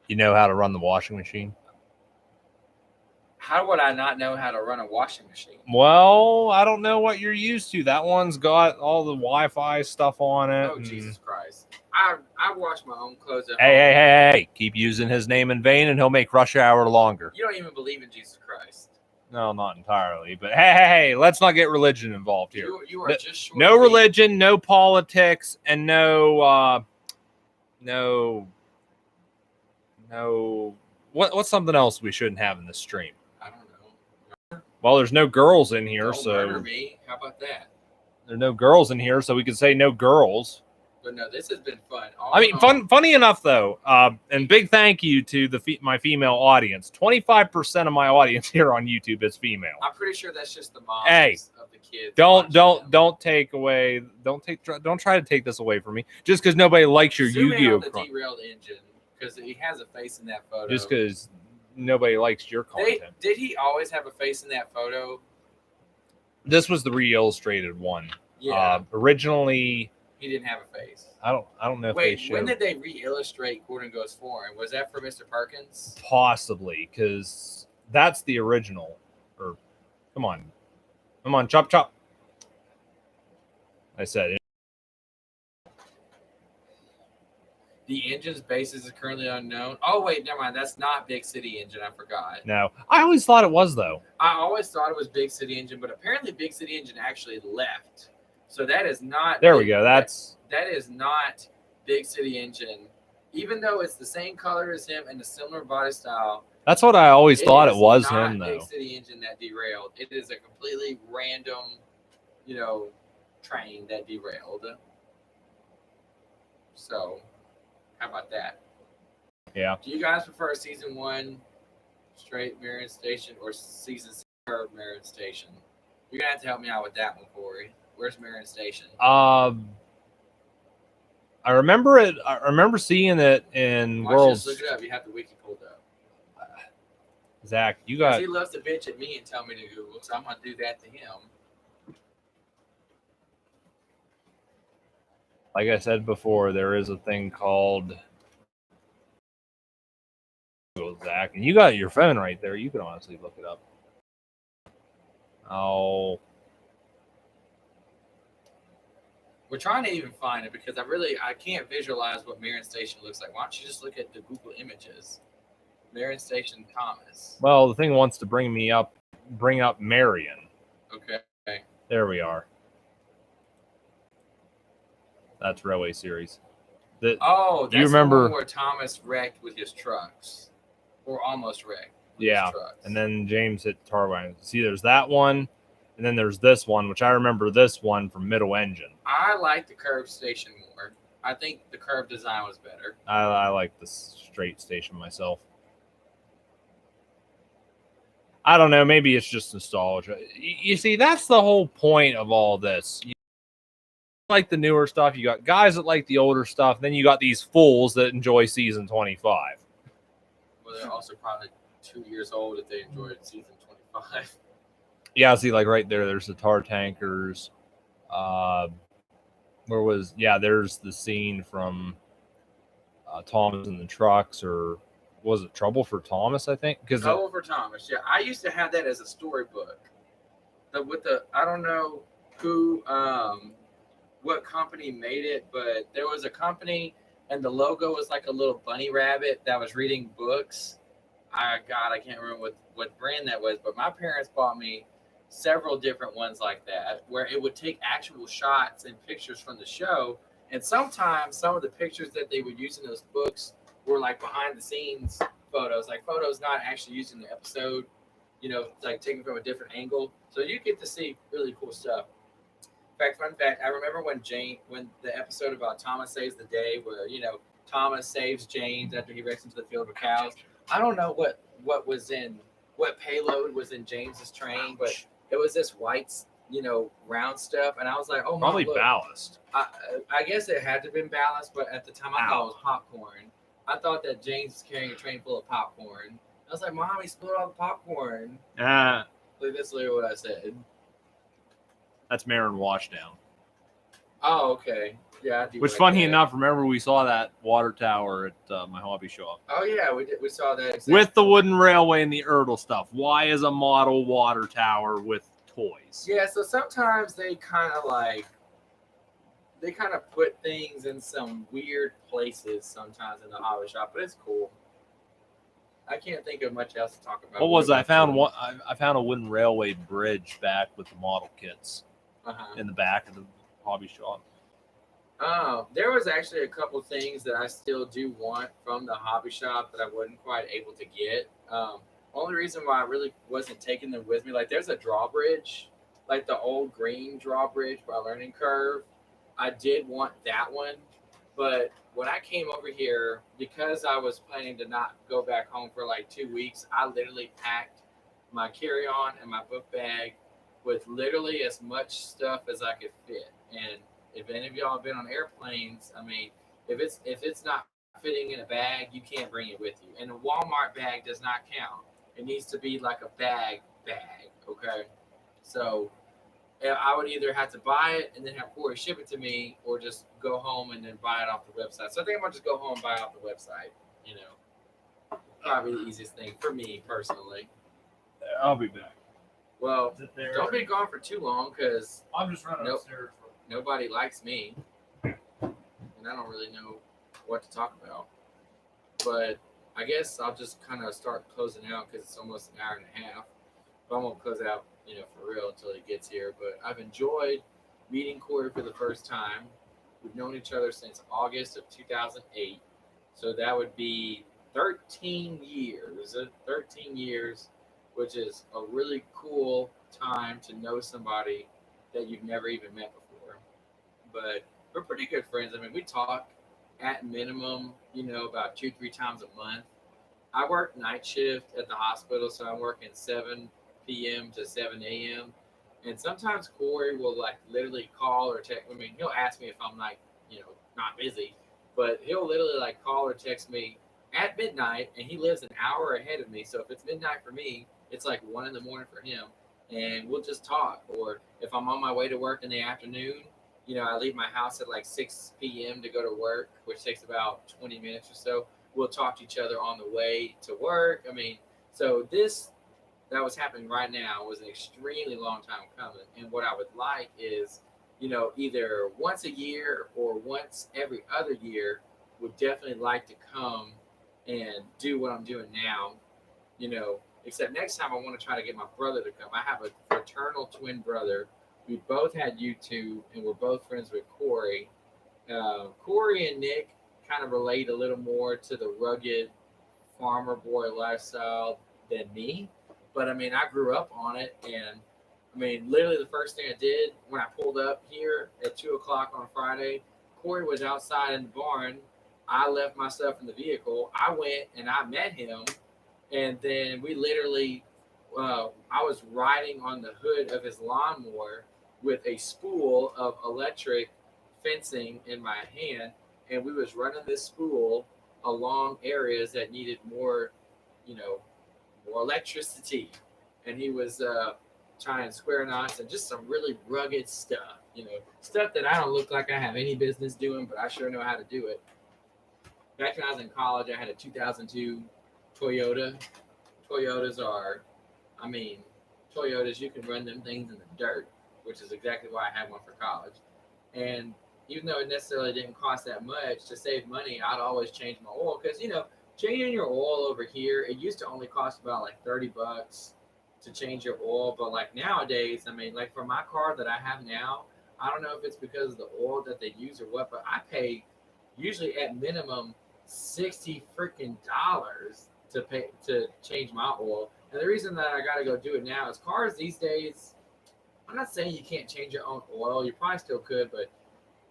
you know how to run the washing machine. How would I not know how to run a washing machine? Well, I don't know what you're used to. That one's got all the Wi-Fi stuff on it. Oh, Jesus Christ. I wash my own clothes at home. Hey. Keep using his name in vain, and he'll make rush hour longer. You don't even believe in Jesus Christ. No, not entirely. But hey, let's not get religion involved here. You are just short. No religion, no politics, and no... What's something else we shouldn't have in this stream? I don't know. Well, there's no girls in here, Don't so murder me. How about that? There are no girls in here, so we could say no girls. But no, this has been fun. Funny enough though, and big thank you to my female audience. 25% of my audience here on YouTube is female. I'm pretty sure that's just the moms of the kids. Don't try to take this away from me. Just because nobody likes your Yu-Gi-Oh! The derailed engine, because he has a face in that photo. Just because nobody likes your content. Did he always have a face in that photo? This was the re-illustrated one. Yeah. Originally, he didn't have a face. I don't know if they showed. When did they re-illustrate Gordon Goes Foreign? Was that for Mr. Perkins? Possibly, because that's the original. Or, come on, chop. I said. The engine's basis is currently unknown. Oh, wait, never mind. That's not Big City Engine. I forgot. No. I always thought it was, though. I always thought it was Big City Engine, but apparently Big City Engine actually left. So that is not... There we go. That is not Big City Engine. Even though it's the same color as him and a similar body style. That's what I always thought it was him, though. Big City Engine that derailed. It is a completely random, train that derailed. So... how about that? Yeah. Do you guys prefer season 1 straight Marion Station or season 6 Marion Station? You're gonna have to help me out with that one, Corey. Where's Marion Station? I remember it. I remember seeing it in Worlds. Just look it up. You have the wiki pulled up. Zach, you got. He loves to bitch at me and tell me to Google, so I'm gonna do that to him. Like I said before, there is a thing called Zach, and you got your phone right there. You can honestly look it up. Oh, we're trying to even find it because I can't visualize what Marion Station looks like. Why don't you just look at the Google images? Marion Station, Thomas. Well, the thing wants to bring up Marion. Okay. There we are. That's Railway Series. That's do you remember the one where Thomas wrecked with his trucks, or almost wrecked with his trucks. And then James hit Tarwine. See, there's that one, and then there's this one, which I remember this one from Middle Engine. I like the curved station more. I think the curved design was better. I like the straight station myself. I don't know. Maybe it's just nostalgia. You see, that's the whole point of all this. You like the newer stuff. You got guys that like the older stuff. Then you got these fools that enjoy season 25. Well, they're also probably 2 years old if they enjoyed season 25. Yeah, see, like right there, there's the tar tankers. There's the scene from Thomas and the trucks, or was it Trouble for Thomas? I think Trouble for Thomas. Yeah, I used to have that as a storybook. I don't know who, what company made it, but there was a company, and the logo was like a little bunny rabbit that was reading books. I can't remember what brand that was, but my parents bought me several different ones like that, where it would take actual shots and pictures from the show. And sometimes some of the pictures that they would use in those books were like behind the scenes photos, like photos not actually used in the episode, like taken from a different angle. So you get to see really cool stuff. Fun fact, I remember when the episode about Thomas Saves the Day, where, Thomas saves James after he wrecks into the field of cows. I don't know what payload was in James's train, but it was this white, round stuff. And I was like, oh, probably Mom, look. ballast. I guess it had to have been ballast, but at the time I thought it was popcorn. I thought that James was carrying a train full of popcorn. I was like, Mom, he spilled all the popcorn. Like, that's literally what I said. That's Marin Washdown. Oh, okay. Yeah, I do. Which, funny enough, remember we saw that water tower at my hobby shop. Oh yeah, we did. We saw that exactly. With the wooden railway and the Erdl stuff. Why is a model water tower with toys? Yeah, so sometimes they kind of put things in some weird places sometimes in the hobby shop, but it's cool. I can't think of much else to talk about. What was it? I found a wooden railway bridge back with the model kits in the back of the hobby shop. There was actually a couple things that I still do want from the hobby shop that I wasn't quite able to get. Only reason why I really wasn't taking them with me, like there's a drawbridge, like the old green drawbridge by Learning Curve. I did want that one, but when I came over here, because I was planning to not go back home for like 2 weeks, I literally packed my carry-on and my book bag with literally as much stuff as I could fit. And if any of y'all have been on airplanes, I mean, if it's not fitting in a bag, you can't bring it with you. And a Walmart bag does not count. It needs to be like a bag, okay? So I would either have to buy it and then have Corey ship it to me, or just go home and then buy it off the website. So I think I'm going to just go home and buy it off the website, Probably the easiest thing for me personally. I'll be back. Well, don't be gone for too long, because I'm just running upstairs. Nobody likes me, and I don't really know what to talk about. But I guess I'll just kind of start closing out, because it's almost an hour and a half. But I won't close out, for real until he gets here. But I've enjoyed meeting Corey for the first time. We've known each other since August of 2008. So that would be 13 years. 13 years, which is a really cool time to know somebody that you've never even met before. But we're pretty good friends. I mean, we talk at minimum, about 2-3 times a month. I work night shift at the hospital, so I'm working 7 p.m. to 7 a.m. And sometimes Corey will literally call or text. I mean, he'll ask me if I'm not busy, but he'll literally call or text me at midnight, and he lives an hour ahead of me. So if it's midnight for me, it's 1 a.m. for him, and we'll just talk. Or if I'm on my way to work in the afternoon, I leave my house at 6 p.m. to go to work, which takes about 20 minutes or so. We'll talk to each other on the way to work. I mean, so that was happening right now was an extremely long time coming. And what I would like is, either once a year or once every other year, would definitely like to come and do what I'm doing now, you know. Except next time I want to try to get my brother to come. I have a fraternal twin brother. We both had YouTube, and we're both friends with Corey. Corey and Nick kind of relate a little more to the rugged farmer boy lifestyle than me. But I mean, I grew up on it, and I mean, literally the first thing I did when I pulled up here at 2 o'clock on Friday, Corey was outside in the barn. I left my stuff in the vehicle. I went and I met him, and then we literally, I was riding on the hood of his lawnmower with a spool of electric fencing in my hand, and we was running this spool along areas that needed more, you know, more electricity, and he was tying square knots and just some really rugged stuff, you know, stuff that I don't look like I have any business doing, but I sure know how to do it. Back when I was in college, I had a 2002 Toyota. Toyotas are, I mean, Toyotas, you can run them things in the dirt, which is exactly why I had one for college. And even though it necessarily didn't cost that much, to save money, I'd always change my oil because, you know, changing your oil over here, it used to only cost about like $30 to change your oil. But like nowadays, I mean, like for my car that I have now, I don't know if it's because of the oil that they use or what, but I pay usually at minimum $60 freaking dollars to pay to change my oil. And the reason that I got to go do it now is cars these days, I'm not saying you can't change your own oil, you probably still could, but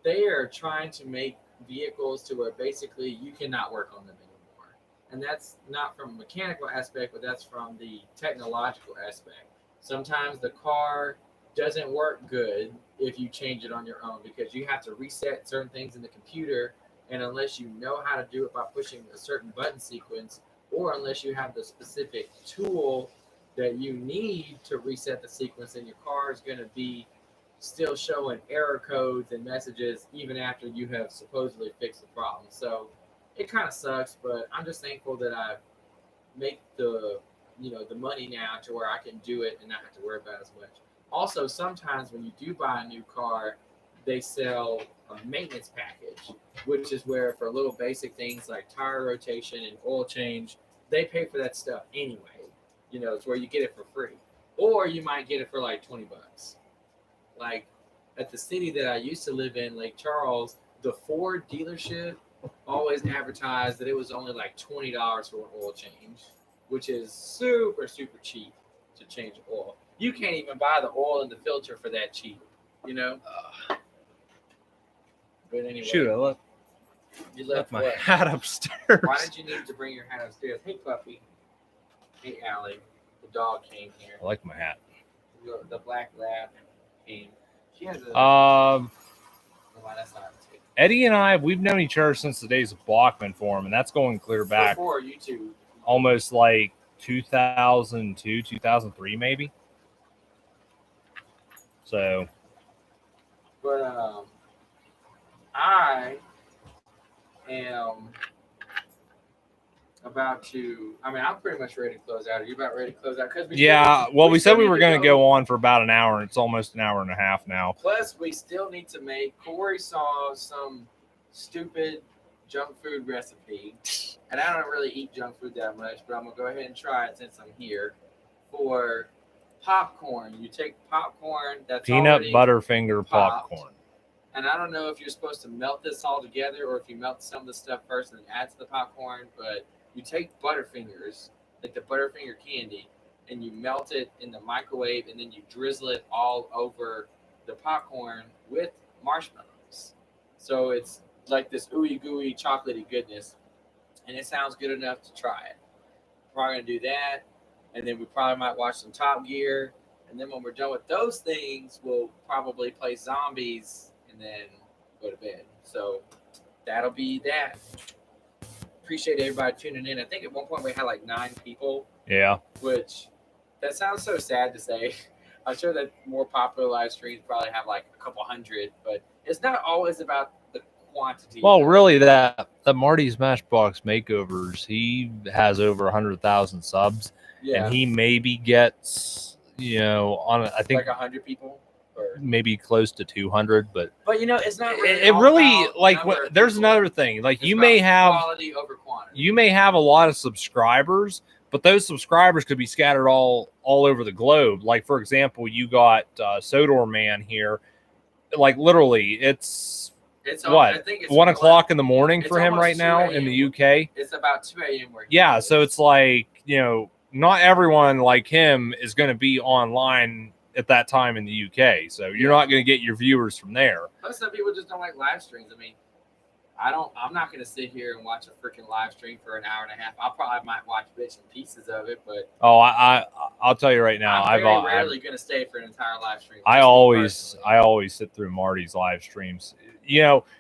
they are trying to make vehicles to where basically you cannot work on them anymore. And that's not from a mechanical aspect, but that's from the technological aspect. Sometimes the car doesn't work good if you change it on your own because you have to reset certain things in the computer. And unless you know how to do it by pushing a certain button sequence, or unless you have the specific tool that you need to reset the sequence, then your car is going to be still showing error codes and messages even after you have supposedly fixed the problem. So it kind of sucks, but I'm just thankful that I make the, you know, the money now to where I can do it and not have to worry about as much. Also, sometimes when you do buy a new car, they sell a maintenance package, which is where for little basic things like tire rotation and oil change, they pay for that stuff anyway. You know, it's where you get it for free. Or you might get it for like $20. Like at the city that I used to live in, Lake Charles, the Ford dealership always advertised that it was only like $20 for an oil change, which is super, super cheap to change oil. You can't even buy the oil and the filter for that cheap, you know? But anyway. Shoot, I You left my what? hat upstairs. Why did you need to bring your hat upstairs? Hey, puppy. Hey, Allie. The dog came here. I like my hat. The black lab came. She has a. Um, Well, that's not it. Eddie and I, we've known each other since the days of Blockman Forum, and that's going clear back Before YouTube. almost like 2002, 2003, maybe. So, But I am about to. I mean, I'm pretty much ready to close out. Are you about ready to close out? Because yeah, well, we said we were going to go on for about an hour, and it's almost an hour and a half now. Plus, we still need to make. Corey saw some stupid junk food recipe, and I don't really eat junk food that much, but I'm gonna go ahead and try it since I'm here. For popcorn, you take popcorn that's Peanut already Butterfinger popped. popcorn. And I don't know if you're supposed to melt this all together or if you melt some of the stuff first and then add to the popcorn, but you take Butterfingers, like the Butterfinger candy, and you melt it in the microwave and then you drizzle it all over the popcorn with marshmallows. So it's like this ooey gooey chocolatey goodness, and it sounds good enough to try it. Probably gonna do that, and then we probably might watch some Top Gear, and then when we're done with those things, we'll probably play zombies and then go to bed. So that'll be that. Appreciate everybody tuning in. I think at one point we had like 9 people. Yeah. Which that sounds so sad to say. I'm sure that more popular live streams probably have like a couple hundred, but it's not always about the quantity. Well, really, that Marty's Matchbox Makeovers, he has over 100,000 subs, yeah, and he maybe gets, you know, on I think like 100 people. maybe close to 200, but it's not really. It really about like number of there's people. another thing. Like It's you about may have quality over quantity. you may have a lot of subscribers, but those subscribers could be scattered all over the globe. Like for example, you got Sodor Man here. Like literally, it's what I think it's 1 o'clock in the morning for him almost right 2 now in the a.m. UK. It's about 2 a.m. where he Yeah, is. so it's like not everyone like him is going to be online at that time in the UK. So you're not going to get your viewers from there. Plus, some people just don't like live streams. I mean, I'm not going to sit here and watch a freaking live stream for an hour and a half. I probably might watch bits and pieces of it, but I'll tell you right now, I'm very rarely going to stay for an entire live stream. I always sit through Marty's live streams.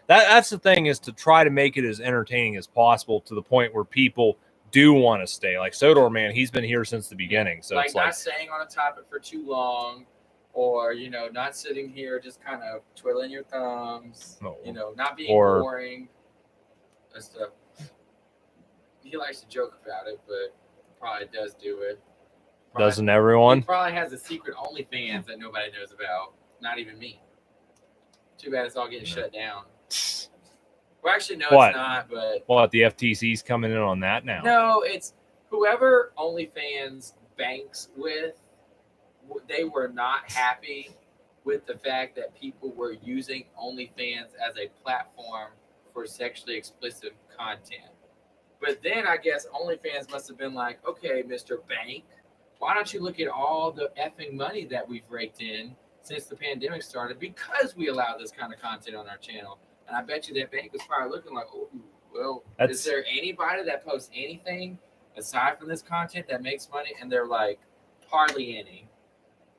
That's the thing, is to try to make it as entertaining as possible to the point where people do want to stay. Like Sodor Man, he's been here since the beginning, so like it's not like staying on a topic for too long, or not sitting here just kind of twiddling your thumbs. Not being boring. And stuff. He likes to joke about it, but probably does do it. Doesn't everyone? He probably has a secret OnlyFans that nobody knows about. Not even me. Too bad it's all getting shut down. Well, actually, no, it's not. But the FTC's coming in on that now? No, it's whoever OnlyFans banks with. They were not happy with the fact that people were using OnlyFans as a platform for sexually explicit content. But then I guess OnlyFans must have been like, okay, Mr. Bank, why don't you look at all the effing money that we've raked in since the pandemic started because we allow this kind of content on our channel. And I bet you that bank was probably looking like, oh, well, is there anybody that posts anything aside from this content that makes money? And they're like, hardly any.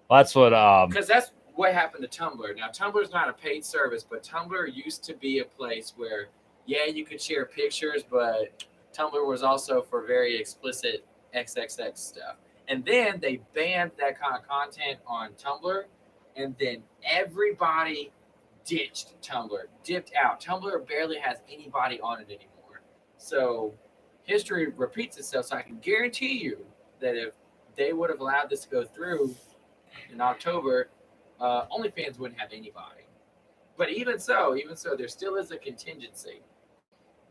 That's what because that's what happened to Tumblr. Now Tumblr's not a paid service, but Tumblr used to be a place where you could share pictures, but Tumblr was also for very explicit XXX stuff. And then they banned that kind of content on Tumblr, and then everybody ditched Tumblr, dipped out. Tumblr barely has anybody on it anymore. So history repeats itself. So I can guarantee you that if they would have allowed this to go through in October, OnlyFans wouldn't have anybody. But even so, there still is a contingency.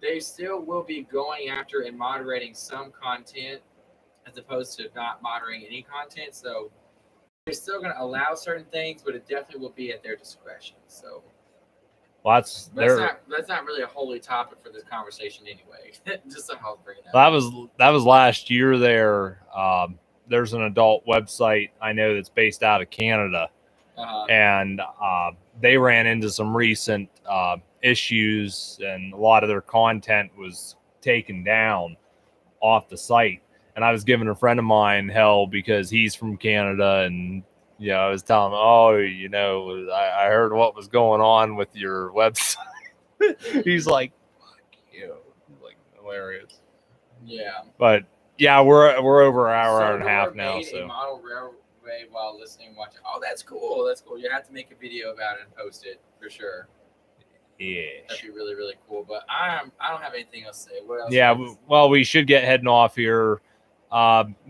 They still will be going after and moderating some content as opposed to not moderating any content. So they're still going to allow certain things, but it definitely will be at their discretion. So that's not really a holy topic for this conversation anyway. Just somehow bring it up. That was last year there. There's an adult website I know that's based out of Canada, and they ran into some recent issues, and a lot of their content was taken down off the site. And I was giving a friend of mine hell because he's from Canada, and I was telling him, I heard what was going on with your website. He's like, fuck you. Like, hilarious. Yeah. But yeah, we're over an hour and a half now. So a model railway while listening, watching. Oh, that's cool. That's cool. You have to make a video about it and post it for sure. Yeah, that'd be really, really cool. But I don't have anything else to say. What else? Yeah, well, we should get heading off here.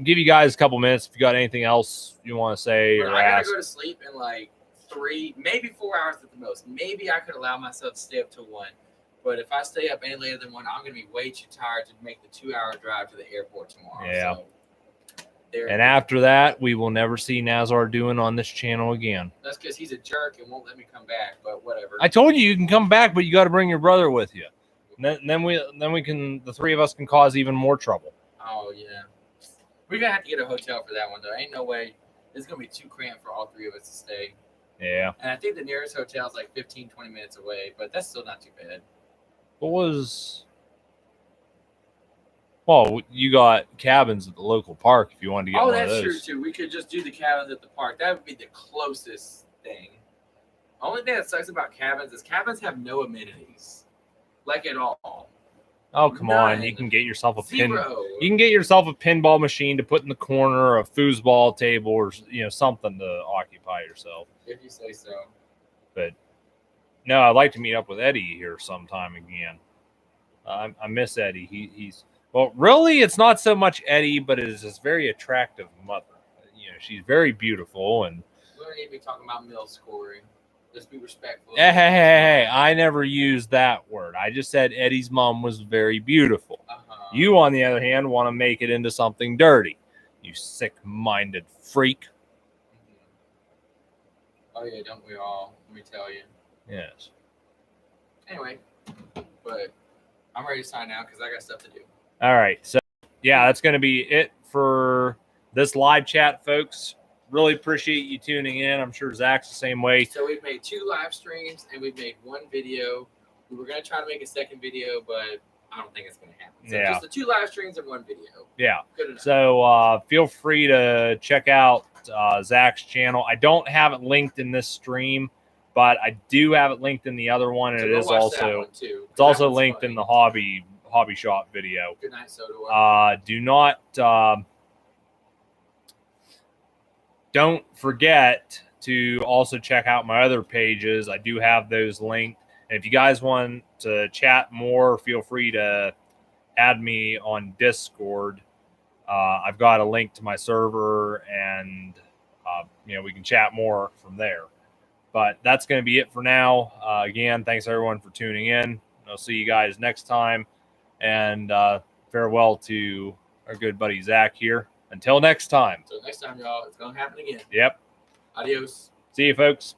Give you guys a couple minutes if you got anything else you want to say or I gotta ask. go to sleep in like 3, maybe 4 hours at the most. Maybe I could allow myself to stay up till 1. But if I stay up any later than 1, I'm gonna be way too tired to make the 2-hour drive to the airport tomorrow. Yeah. So and after that, we will never see Nzardoin on this channel again. That's because he's a jerk and won't let me come back. But whatever. I told you can come back, but you got to bring your brother with you. Then we can, the 3 of us can cause even more trouble. Oh yeah. We're gonna have to get a hotel for that one though. Ain't no way. It's gonna be too cramped for all 3 of us to stay. Yeah. And I think the nearest hotel is like 15, 20 minutes away, but that's still not too bad. Well, you got cabins at the local park if you wanted to get one of those. Oh, that's true too. We could just do the cabins at the park. That would be the closest thing. Only thing that sucks about cabins is cabins have no amenities, like at all. Oh, come on. You can get yourself a pinball machine to put in the corner, a foosball table, or something to occupy yourself. If you say so. But no, I'd like to meet up with Eddie here sometime again. I miss Eddie. He's well, really, it's not so much Eddie, but it is this very attractive mother. She's very beautiful, and don't need to be talking about mill scoring. Just be respectful. Hey, I never used that word. I just said Eddie's mom was very beautiful. You, on the other hand, want to make it into something dirty. You sick-minded freak. Oh, yeah, don't we all? Let me tell you. Yes. Anyway, but I'm ready to sign out because I got stuff to do. All right. So, yeah, that's going to be it for this live chat, folks. Really appreciate you tuning in. I'm sure Zach's the same way. So we've made 2 live streams and we've made 1 video. We were going to try to make a second video, but I don't think it's going to happen. So just the 2 live streams and 1 video. Yeah. Good enough. So feel free to check out Zach's channel. I don't have it linked in this stream, but I do have it linked in the other one, and So it go is watch also that one too. it's also That one's linked funny. in the hobby shop video. Good night, Soda. Do not don't forget to also check out my other pages. I do have those linked. And if you guys want to chat more, feel free to add me on Discord. I've got a link to my server, and we can chat more from there. But that's going to be it for now. Again, thanks everyone for tuning in. I'll see you guys next time. And farewell to our good buddy Zach here. Until next time. So next time, y'all, it's going to happen again. Yep. Adios. See you, folks.